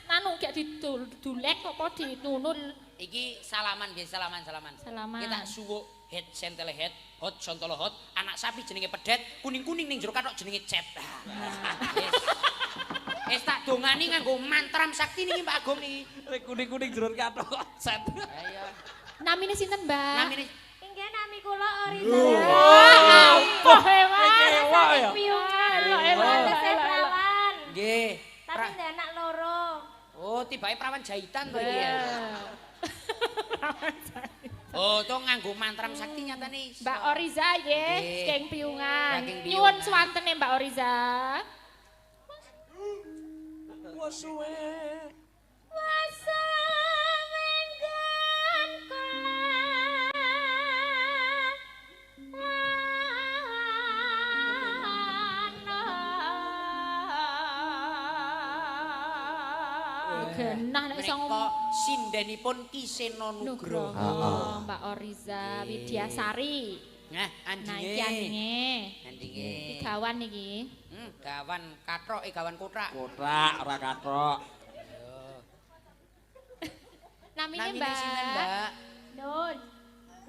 anu gak didulek apa dinunul. Iki salaman nggih, salaman. Salaman. Kita suwuk head sentele head, hot sontolo hot, anak sapi jenenge pedet, kuning-kuning ning jero kathok jenenge cet. Wis tak dongani nganggo mantram sakti niki Pak Agum niki. Kuning-kuning jero kathok set. Ayo. Namine sinten, Mbak? Namine Inggih nami kula Oriza. Apa hewan? Kewa ya. Saya perawan. nggih. Tapi ndek anak loro. Oh, tibake prawan jahitan to iki ya. Oh, to nganggo mantram sakti nyatane. Mbak Oriza nggih, Nggih. saking Piungan. Saking Piungan. Nyuwun swantene Mbak Oriza. Wasuwe. Genah nek iso Menika ngomong sindenipun Kisena Nugroho. Nugroho, Mbak Oriza Widyasari. Nah, Nah, iki andinge. andinge. Gawan iki. Gawan kathok gawan kotrak. Kotrak ora kathok. Namine Namine sinten, Mbak? Nun.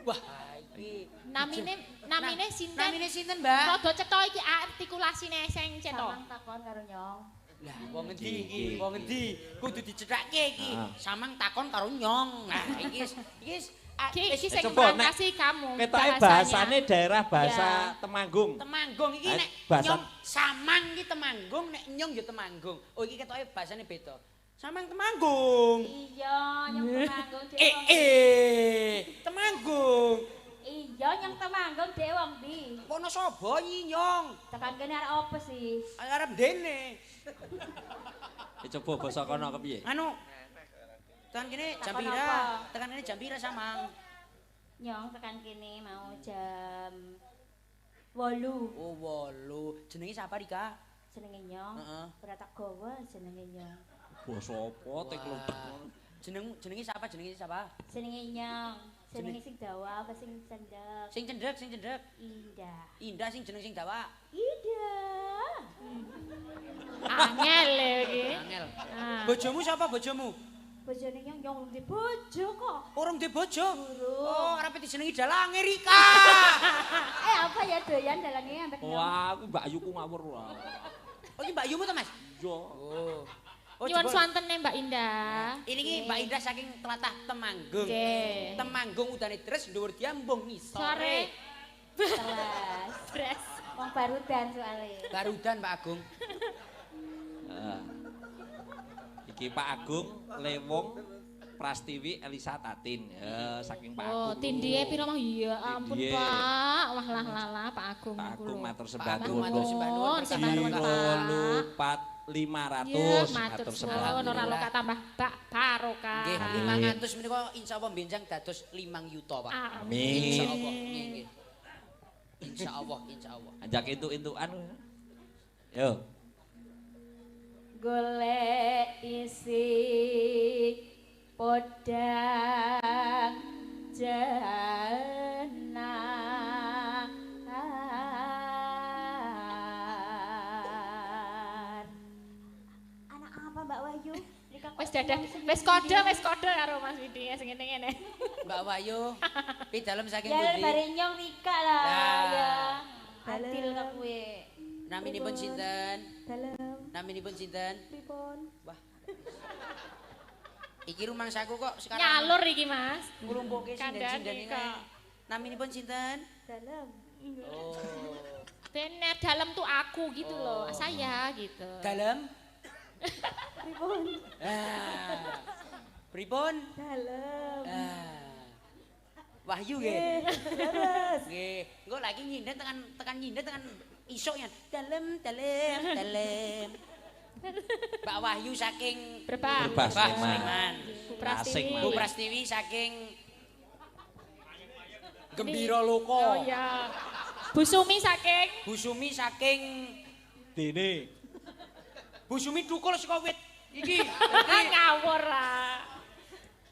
Wah, iki. Namine sinten? Namine sinten, Mbak? Rada cetha iki artikulasine sing cetha. Samang takon karo nyong. Lah, wong endi iki? Wong endi? Kudu dicethake iki. Samang takon karo nyong. Nah, iki Iki sing coba, nek kasih kamu. Ketoke bahasane daerah bahasa Temanggung. Temanggung iki nek bahasa- nyong samang iki Temanggung, nek nyong ya Temanggung. Oh, iki ketoke bahasane beda. Samang Temanggung. Iya, nyong Temanggung dhewe. Temanggung. Iya, nyong Temanggung dhewe wong ndi? Kono sapa iki nyong? Tekan kene arep apa sih? Arep dene. Coba basa kono kepiye? Anu. Tekan kene jam Takon pira? apa? Tekan kene jam pira samang? Nyong tekan kene mau jam 8. Oh, 8. Jenenge sapa Rika? Jenenge nyong. Heeh. Ora tak gawa jenenge nyong. Basa apa tek kluthek. Jenenge sapa? Jenenge nyong. Jenenge sing dawa apa sing cendek? Sing cendhek. Indah. Indah sing jeneng sing dawa. Indah. Angel lho iki. Angel. Ah. Bojomu sapa bojomu? Bojone nyong di bojo kok. Urung di bojo. Urung. Oh, arep disenengi dalange Rika. Apa ya doyan dalange ambek nyong. Wah, aku Mbak Yuku ngawur wae. Oh, ini Mbak Yumu to, Mas? Yo. Oh. Nyuwun swantene Mbak Indah. Ini ki Mbak Indah saking tlatah Temanggung. Nggih. Temanggung udane deres dhuwur diambung Sore. ngisore. Telas. Bres. Wong barudan soalnya. Barudan Pak Agung. Iki Pak Agung, Lewung, Prastiwi, Elisa Tatin. Saking Pak Oh, Agung. tindhihe pira mah? Ya ampun, Tindhihe. Pak. Wah lah Pak Agung. Pak Agung matur Pak sembah Agung matur nuwun. sembah nuwun. Sembah nuwun, Pak. Lupat 500 Ya, matur sembah suwun ora nuwun. luka tambah bak barokah. Nggih, 500 menika insyaallah benjang dados 5 yuta, Pak. Amin. Insyaallah. Nggih, nggih. Insyaallah. Ajak itu-ituan. Yo. Golek isi podang jenengan. Anak apa Mbak Wahyu? Wis dadah, wis kode karo Mas Widi sing ngene-ngene. Mbak Wahyu, pi dalem saking Ya pundi? bare nyong Rika lah Lah. ya. Adil ka kuwe. Naminipun sinten? Dalem Naminipun sinten? pripun? Wah. Iki rumangsaku kok sekarang Nyalur iki, Mas. ngrumpuke sinden-sinden Kandhani iki. kok. Naminipun sinten? Dalem. Oh. Bener, dalam tuh aku gitu loh, saya gitu. Dalem? Pripun? Ah. Pripun? Dalem. Ah. Wahyu nggih. Terus. Nggih, engko lagi nyinden tekan nyinden tekan isuk ya. Dalem. Mbak Wahyu saking Berbah. Berbah Sleman. Sleman. Bu Prastiwi. Asik, Bu Prastiwi saking Gembira Oh Loko. iya. Bu Sumi saking Bu Sumi saking Dene. Bu Sumi tukul saka wit iki. ngawur ah.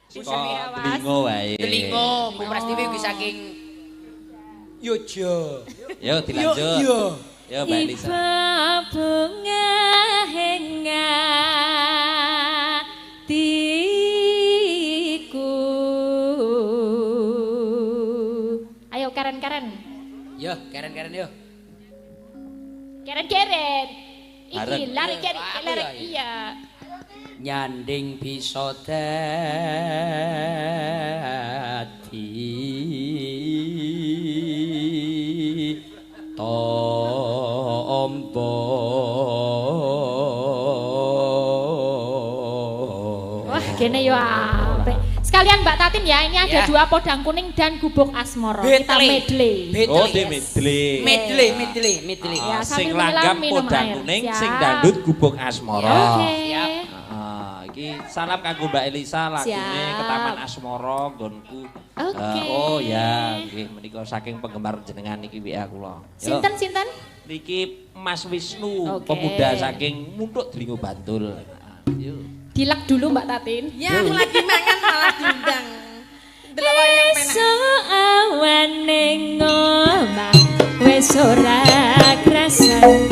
Bu Saka Sumi awas. Telingo wae. Telingo, Bu Prastiwi kuwi saking Yojo. Yo dilanjut. Yo Mbak Elisa. Iba bunga hengatiku. Ayo keren-keren. Yo, keren-keren yo. Keren-keren. Bareng. Iki lari keren, Aku lari ya, iya. Nyanding bisa dadi tombo. Wah, gene yo apik. Sekalian Mbak Tatin ya, ini ada Ya. 2 podang kuning dan gubuk asmoro. Kita medley. Oh, di medley. Medley. Ya, Sing sambil langgam menyelam minum podang air. kuning, Siap. sing dandut gubuk asmara. Oke. Siap. Iki salam kanggo Mbak Elisa lagune Siap. ke Taman Asmara nggonku. Oke. Oh ya, nggih menika saking penggemar jenengan iki WA kula. Yo. Sinten? Niki Mas Wisnu, Oke. pemuda saking Muntuk Dringo Bantul. Yo. Dilek dulu Mbak Tatin. Ya aku lagi mangan malah diundang. Delok yang penak. Esuk awane ngomah wis ora krasan.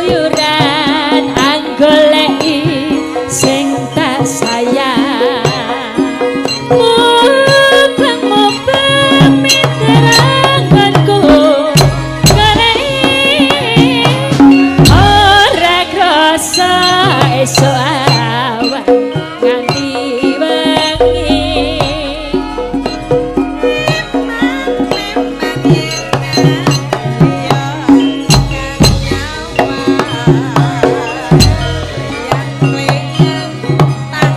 Keluyuran anggoleki sing tak sayang. Mubeng miteranganku ngerei ora krasa esuk awan nganti wengi. Tak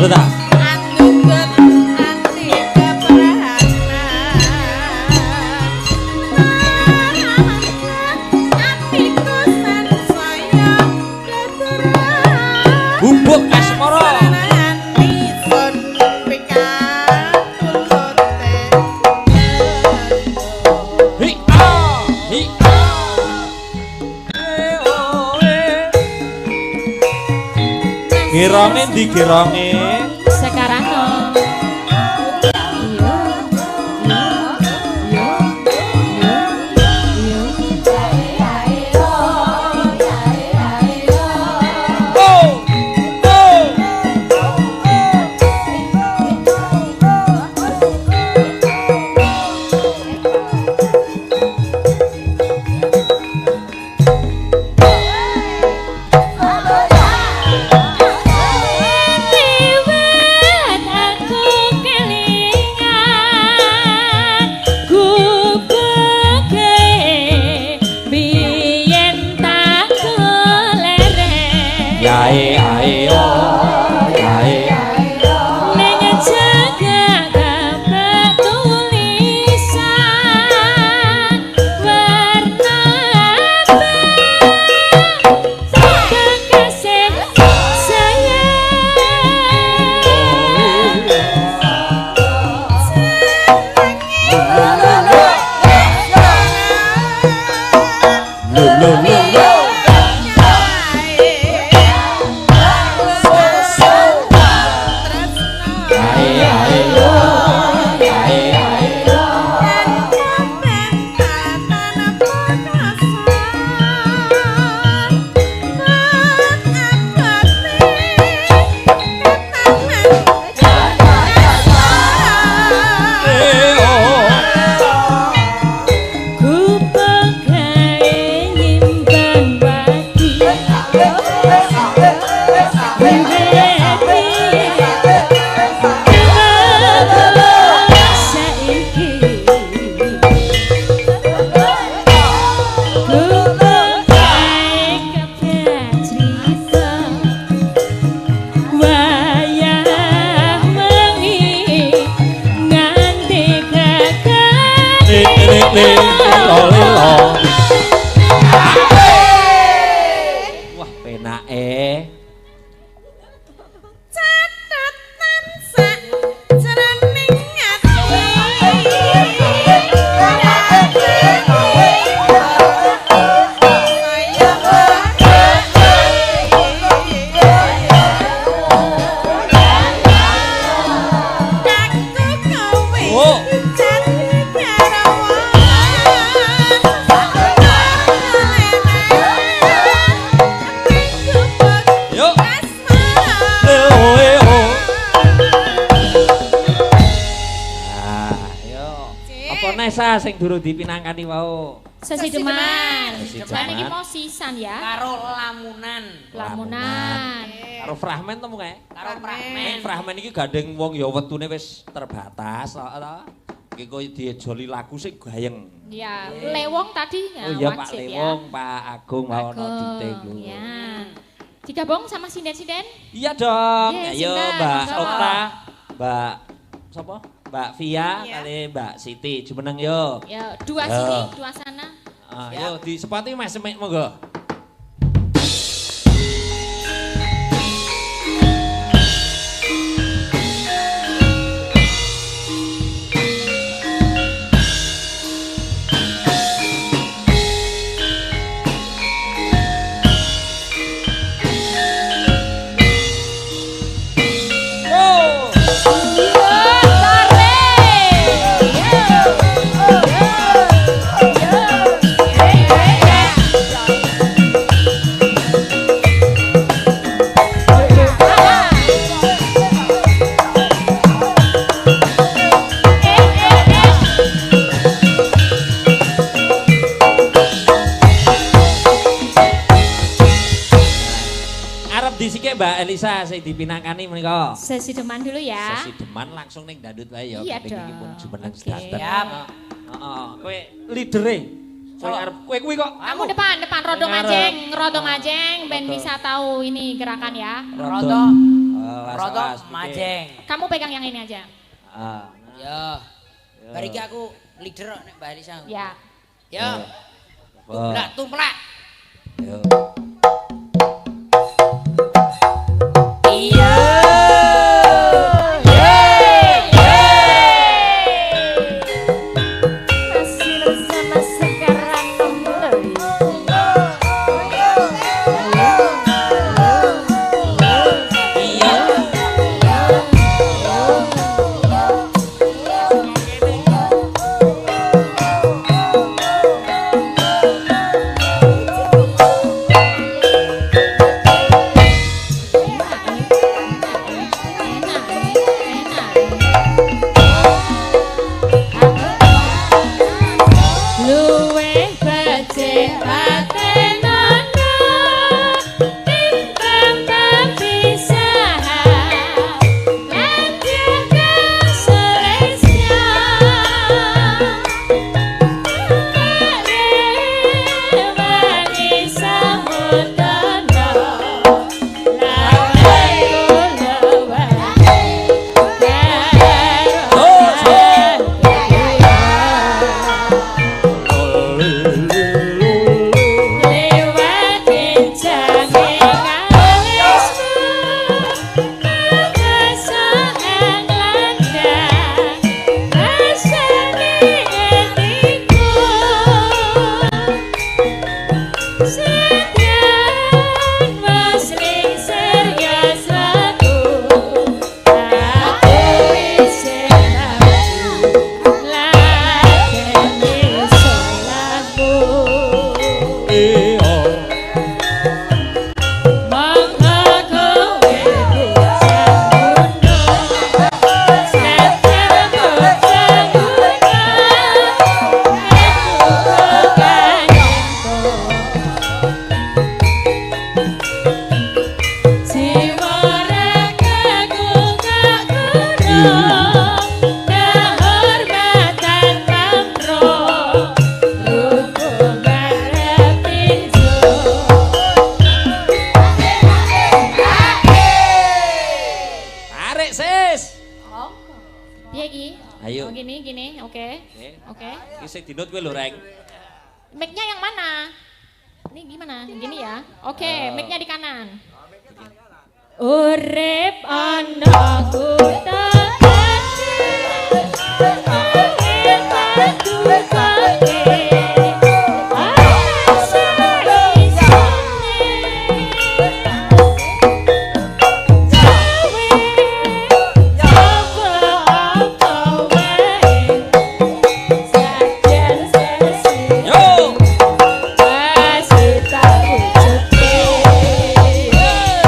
Lho ta. Andunget anti keprahanan. Atiku sansaya keturunan. Bubuk asmara. Sun pikatulute. Hi ah, hi ah. Oh, Geronge ndi geronge? Sekarang no. Oh, oh. Liwat aku kelingan gubege biyen tak kelereng. Yae ae oh, yae Ning jagat kabeh tulisan warna kekasih Lho lho lho lho. Ae ae oh, yae ae ku pegawe nyimpen wadi Wah, penake. Catatan sak jroning ati. Oh. Yuk. Apa Nesa sing durung dipinangkani wau? Sesi deman. Sesi Lan iki deman. mau sisan ya. Karo lamunan. Lamunan. Karo fragmen to kae? Karo fragmen. Ning fragmen iki gandeng wong ya wetune wis terbatas to. Iki koyo diejoli lagu sing gayeng. Ya, Lewong tadi ya Oh iya Pak wajib Lewong, Pak Agung mau ono Agung, diting lho. ya. Digabung sama sinden-sinden? Iya dong. Iya, Ayo Sinten, Mbak monggo. Okta, Mbak sapa? Mbak Via Iya. kali Mbak Siti jumeneng yo. Ya, dua Ya. sini, dua sana. Yo di sepati Mas Semek monggo. Disike Mbak Elisa sing dipinangkani menika. Sesi deman dulu ya. Sesi deman langsung ning dandut wae ya. Iya Penting iki dong. pun jumeneng Oke. sedanten. Siap. Heeh. Kowe leadere. Kowe arep kowe kuwi kok. Kamu depan, rodo Ngarep. majeng ben Rodo. bisa tahu ini gerakan ya. Rodo. Roto majeng. Kamu pegang yang ini aja. Ya. Bariki aku leader nek Mbak Alisa. Ya. Ya. Tumplak. Yo. Iya. Masih bersama sekarang kembali. Ayo. Oh gini, oke. Oke. Iki sing dinut kowe lho, Reng. Mic-nya yang mana? Ini gimana? Gini ya. Oke, mic-nya di kanan. Urip ana hutan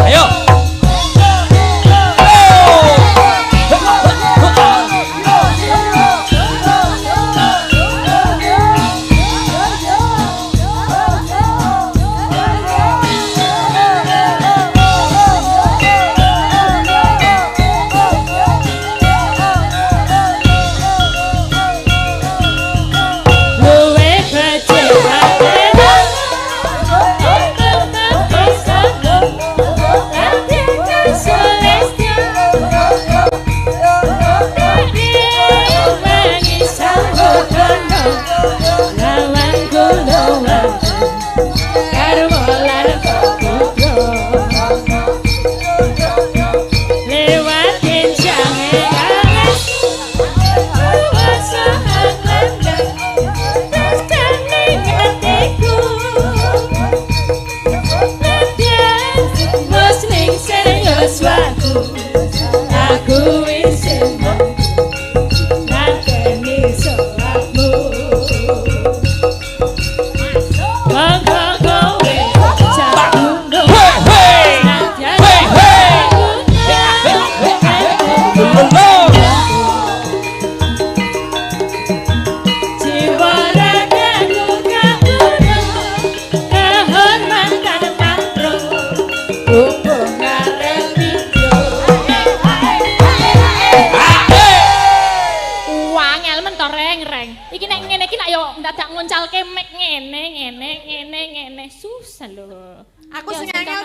Ayo.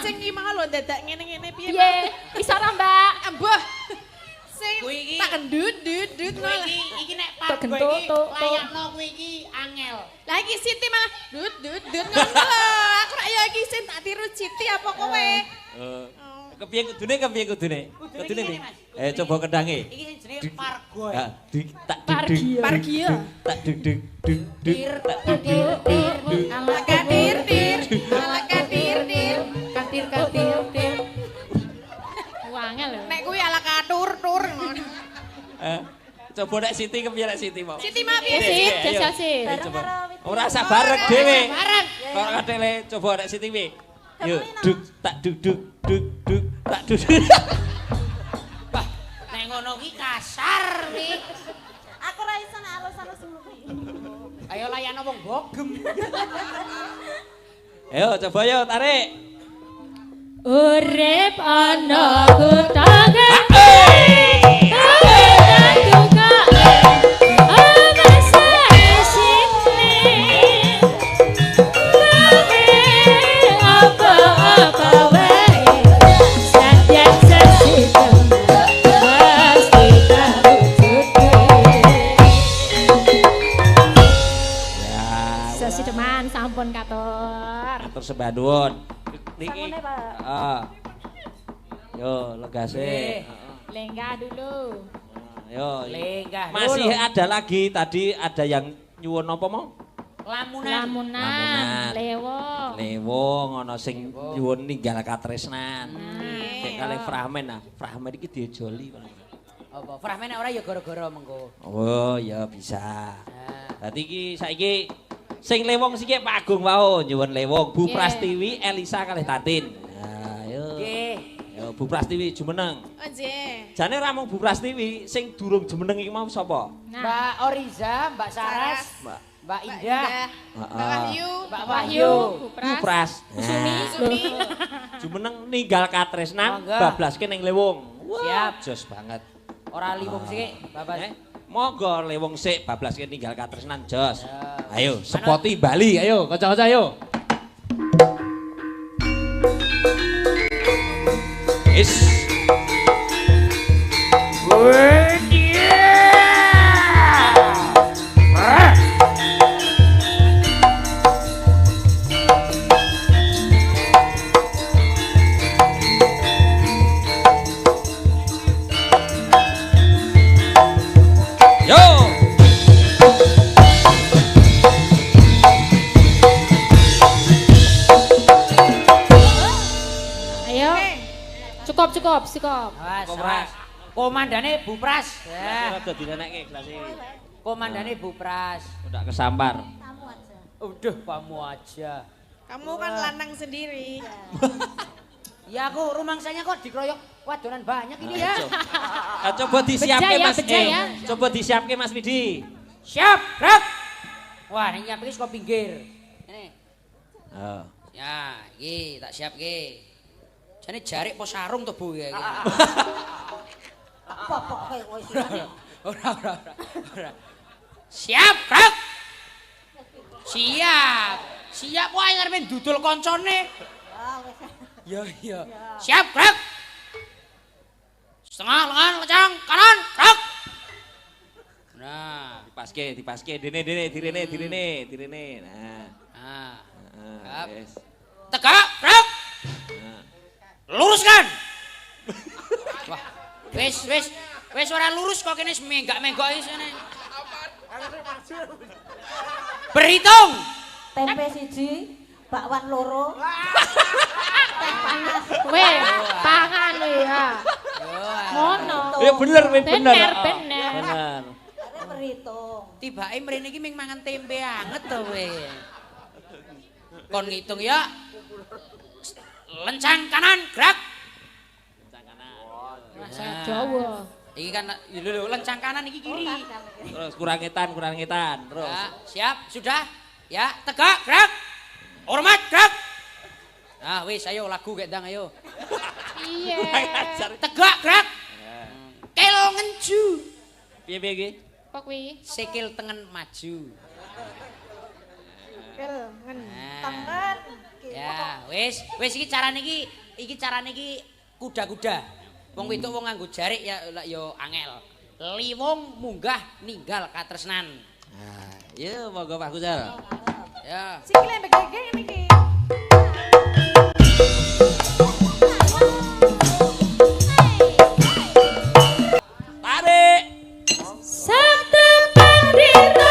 sing iki mau lho dadak ngene-ngene piye? Piye? Bisa ora, Mbak? Ambuh. Sing Kuwi iki tak kendut dut kowe iki nek Tok Pak gento, iki tok. layakno kowe iki angel. Lah iki Siti mah dut ngono lho. Aku rak ya iki sing tak tiru Siti apa kowe? Kepiye kudune kepiye kudune? Kudune gini, piye? Mas. Coba kendange. Iki sing jenenge Pargoy. Ah, tak Pargio. Pargio. tak deg Tir Kadir dir. Ala kadir dir. katir. Wangel lho. Nek kuwi ala katur tur ngono. Coba nek Siti kepiye nek Siti mau? Siti mah Piye piye? sih? Ayo. Jajal sih. Ayo, coba. karo Ora usah bareng dhewe. Bareng. Kok katele coba nek Siti piye? Yuk, duk tak duk tak duk. Wah, nek ngono ki kasar nih. Aku ora iso nek alus-alus ngono kuwi. Ayo layakno wong bogem. Ayo coba yo tarik. Urip ana kutange. Sesi deman sampun katur. Atur sembah nuwun. Niki. Sangune, Pak. Heeh. Yo, legase. Lenggah dulu. Yo. Lenggah Masih dulu. ada lagi tadi ada yang nyuwun apa mau? Lamunan. Lamunan, lewo. Lewo ngono sing nyuwun ninggal katresnan. Nah. Sing kalih Frahmen nah, Frahmen iki diejoli. Apa? Fragmen ora ya gara-gara mengko. Oh, ya bisa. Nah. Dadi iki saiki sing lewong siki Pak Agung wau nyuwun lewong Bu Nggih. Prastiwi Elisa kalih Tatin. Nah, yo. Nggih. Yo Bu Prastiwi jumeneng. Oh nggih. Jane ra mung Bu Prastiwi sing durung jumeneng iki mau sapa? Nah, Mbak Oriza, Mbak Saras, Mbak Mbak Indah, Mbak Wahyu. Mbak Wahyu, Wahyu. Bu Bu Pras, Pras. Sumi, Sumi. Jumeneng ninggal katresnan Monggo. bablaske ning lewong. Siap. Jos banget. Ora liwung sik, Bapak. Monggo lewong sik bablaske ninggal katresnan jos. Ya. Ayo, sepoti Bali, ayo kanca-kanca ayo. Is. Yo. ayo. Cukup. Awas, awas. Komandane Bu Pras. Ya. Rada dinenekke gelas iki. Komandane Bu Pras. Udah kesampar. Kamu aja. Udah kamu aja. Kamu kan lanang sendiri. Ya aku rumangsanya kok dikeroyok wadonan banyak ini ya. Coba disiapke Beja ya, Mas. beja ya. Coba disiapke Mas Widi. Siap, gerak. Wah, ini nyiapke saka pinggir. Ini. Oh. Ya, iki tak siapke. Jane jarik po sarung to Bu ya. Apa-apa kowe wis. Ora. Siap, gerak. Siap. Siap wae ngarepe dudul koncone. Ah wis. Ya. Siap, gerak. Setengah lengan kencang, kanan, gerak. Nah, Dipaske, direne. Nah. nah. Heeh, wis. Tegak, gerak. Nah. Luruskan. Wah, wis ora lurus kok kene menggak-menggok iki sene. Berhitung. Tempe siji, bakwan loro. Teh panas. Weh, pangan ya. Ngono. Ya bener. Bener. Bener. Are berhitung. Tibake mrene iki ming mangan tempe anget to kowe. Kon ngitung ya. Lencang kanan, gerak. Bahasa Jawa. Iki kan lho lencang kanan iki kiri. Terus kurang ngetan. Terus. Ya, siap, sudah. Ya, tegak, gerak. Hormat, gerak. Nah, wis ayo lagu kek ndang ayo. Iya. Tegak, gerak. Kelo ngenju. Piye iki? Kok kuwi? Sikil tengen maju. Kel ngen. Nah, Tengen Ya, wis iki carane iki kuda-kuda. Wong wedok wong nganggo jarik ya angel. Liwung munggah ninggal katresnan. Nah, iya monggo Pak Kusal. Ya. Sikile begege ngene iki. Tarik. Satu pendeta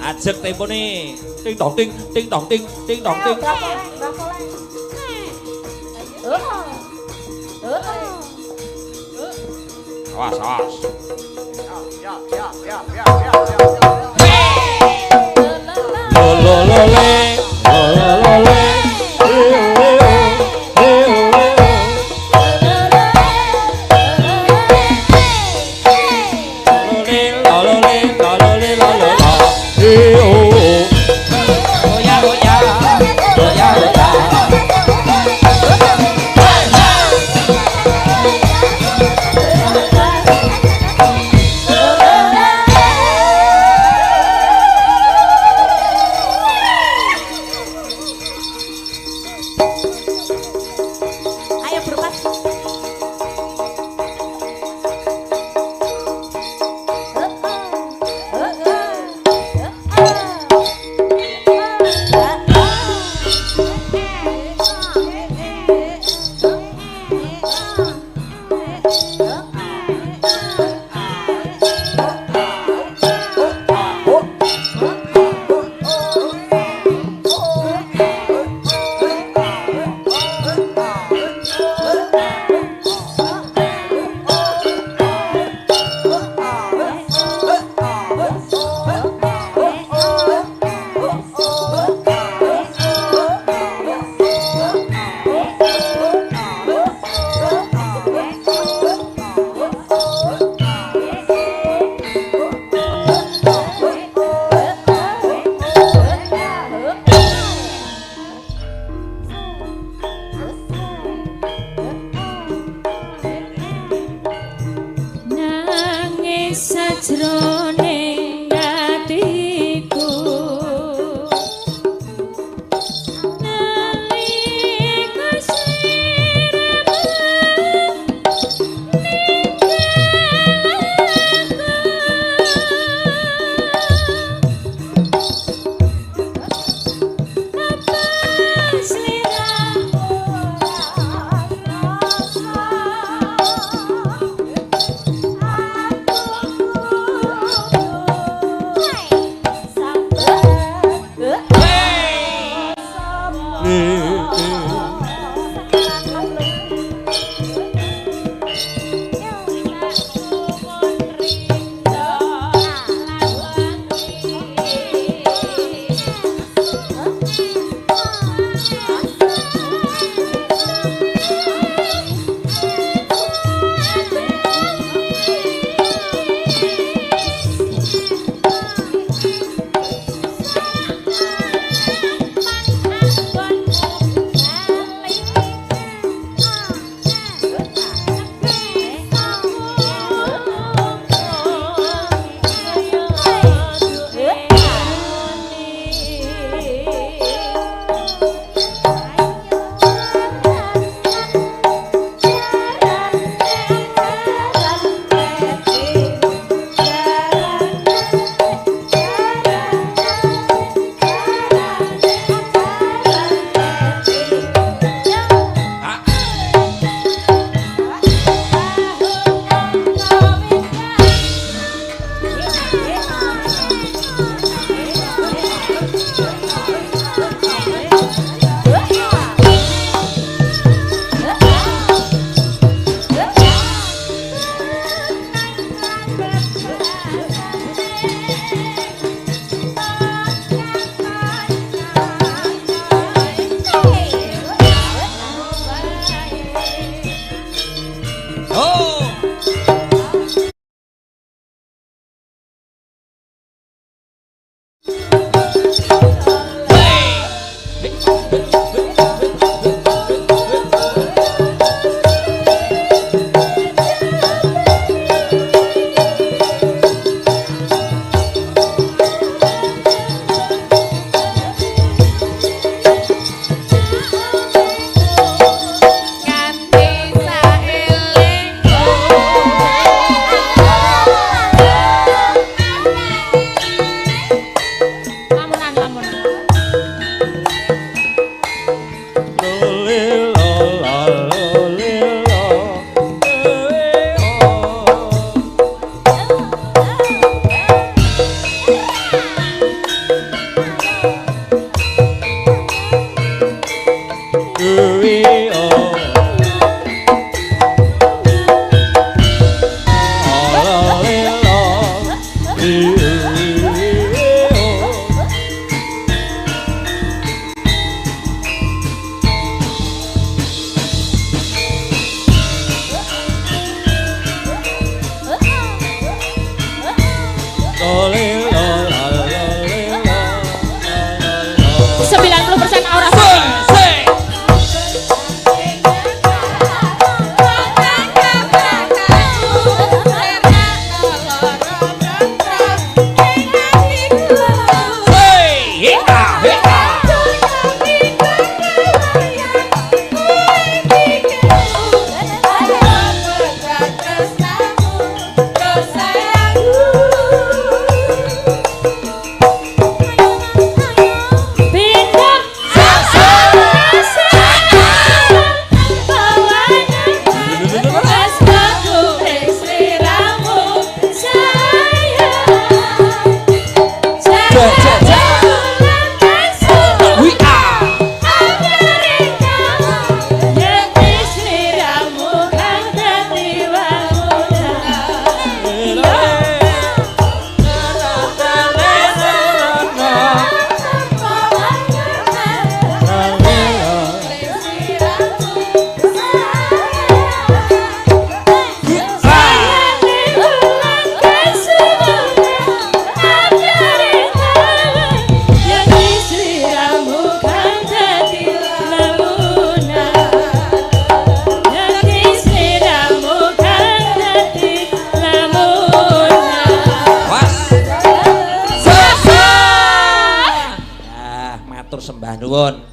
Ajek tempone. Ting dong ting, ting dong ting, ting dong ting. Awas, awas. Lo lo lo le, lo lo lo le.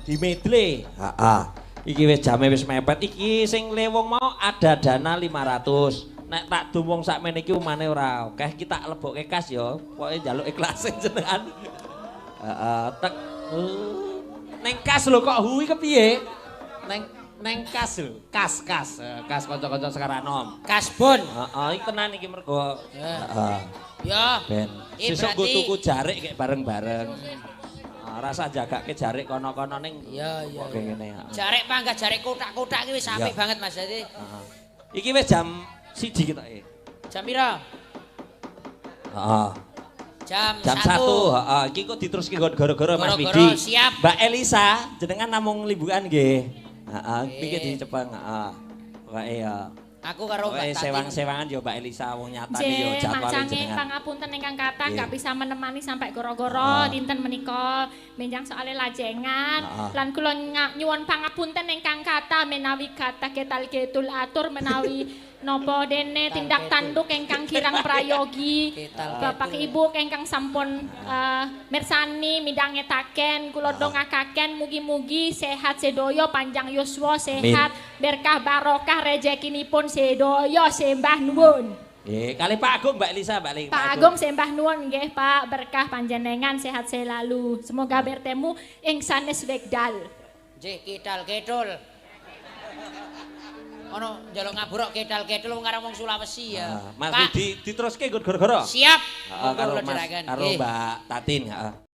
Di medley. Iki wis jame wis mepet. Iki sing lewong mau ada dana 500. Nek tak dumung sakmene iki umane ora akeh, ki tak lebokke kas ya. Pokoke njaluk ikhlase jenengan. Tek. Neng kas lho kok hui kepiye? Neng kas lho, kas kanca-kanca sekarang nom. Kasbon. Iki tenan iki mergo. Ya. Ben. Sesuk go tuku jarik kayak bareng-bareng. Rasa jagake jarik kono-kono ning iya ngene ya. Jarik panggah jarik kotak-kotak iki wis apik banget Mas Dadi. Iki wis jam 1 ketoke. Jam pira? Jam 1. Iki kok diteruske gara-gara Mas Widi. Siap. Mbak Elisa jenengan namung liburan nggih. Iki dicepeng. Pokoke ya. Aku karo Mbak Tati. Sewang-sewangan ya Mbak Elisa wong nyatani ya jadwale jenengan. Pangapunten ingkang kathah gak bisa menemani sampai goro-goro dinten menika menjang soalé lajengan lan kula nyuwun pangapunten ingkang kathah menawi kathah ketal-ketul atur menawi napa dene tindak tanduk ingkang kirang prayogi Bapak Ibu ingkang sampun mirsani midhangetaken kula dongakaken mugi-mugi sehat sedaya panjang yuswa sehat berkah barokah rezekinipun sedaya sembah nuwun. Kali Pak Agung Mbak Elisa, Pak Agung sembah nuwun nggih Pak, berkah panjenengan sehat selalu. Semoga bertemu ing sanes wekdal. Nggih, kidal-kidul. Ono njaluk ngaburuk kidal-kidul wong karo wong Sulawesi ya. Mas diteruske gara-gara. Siap. Karo Mbak Tatin, heeh.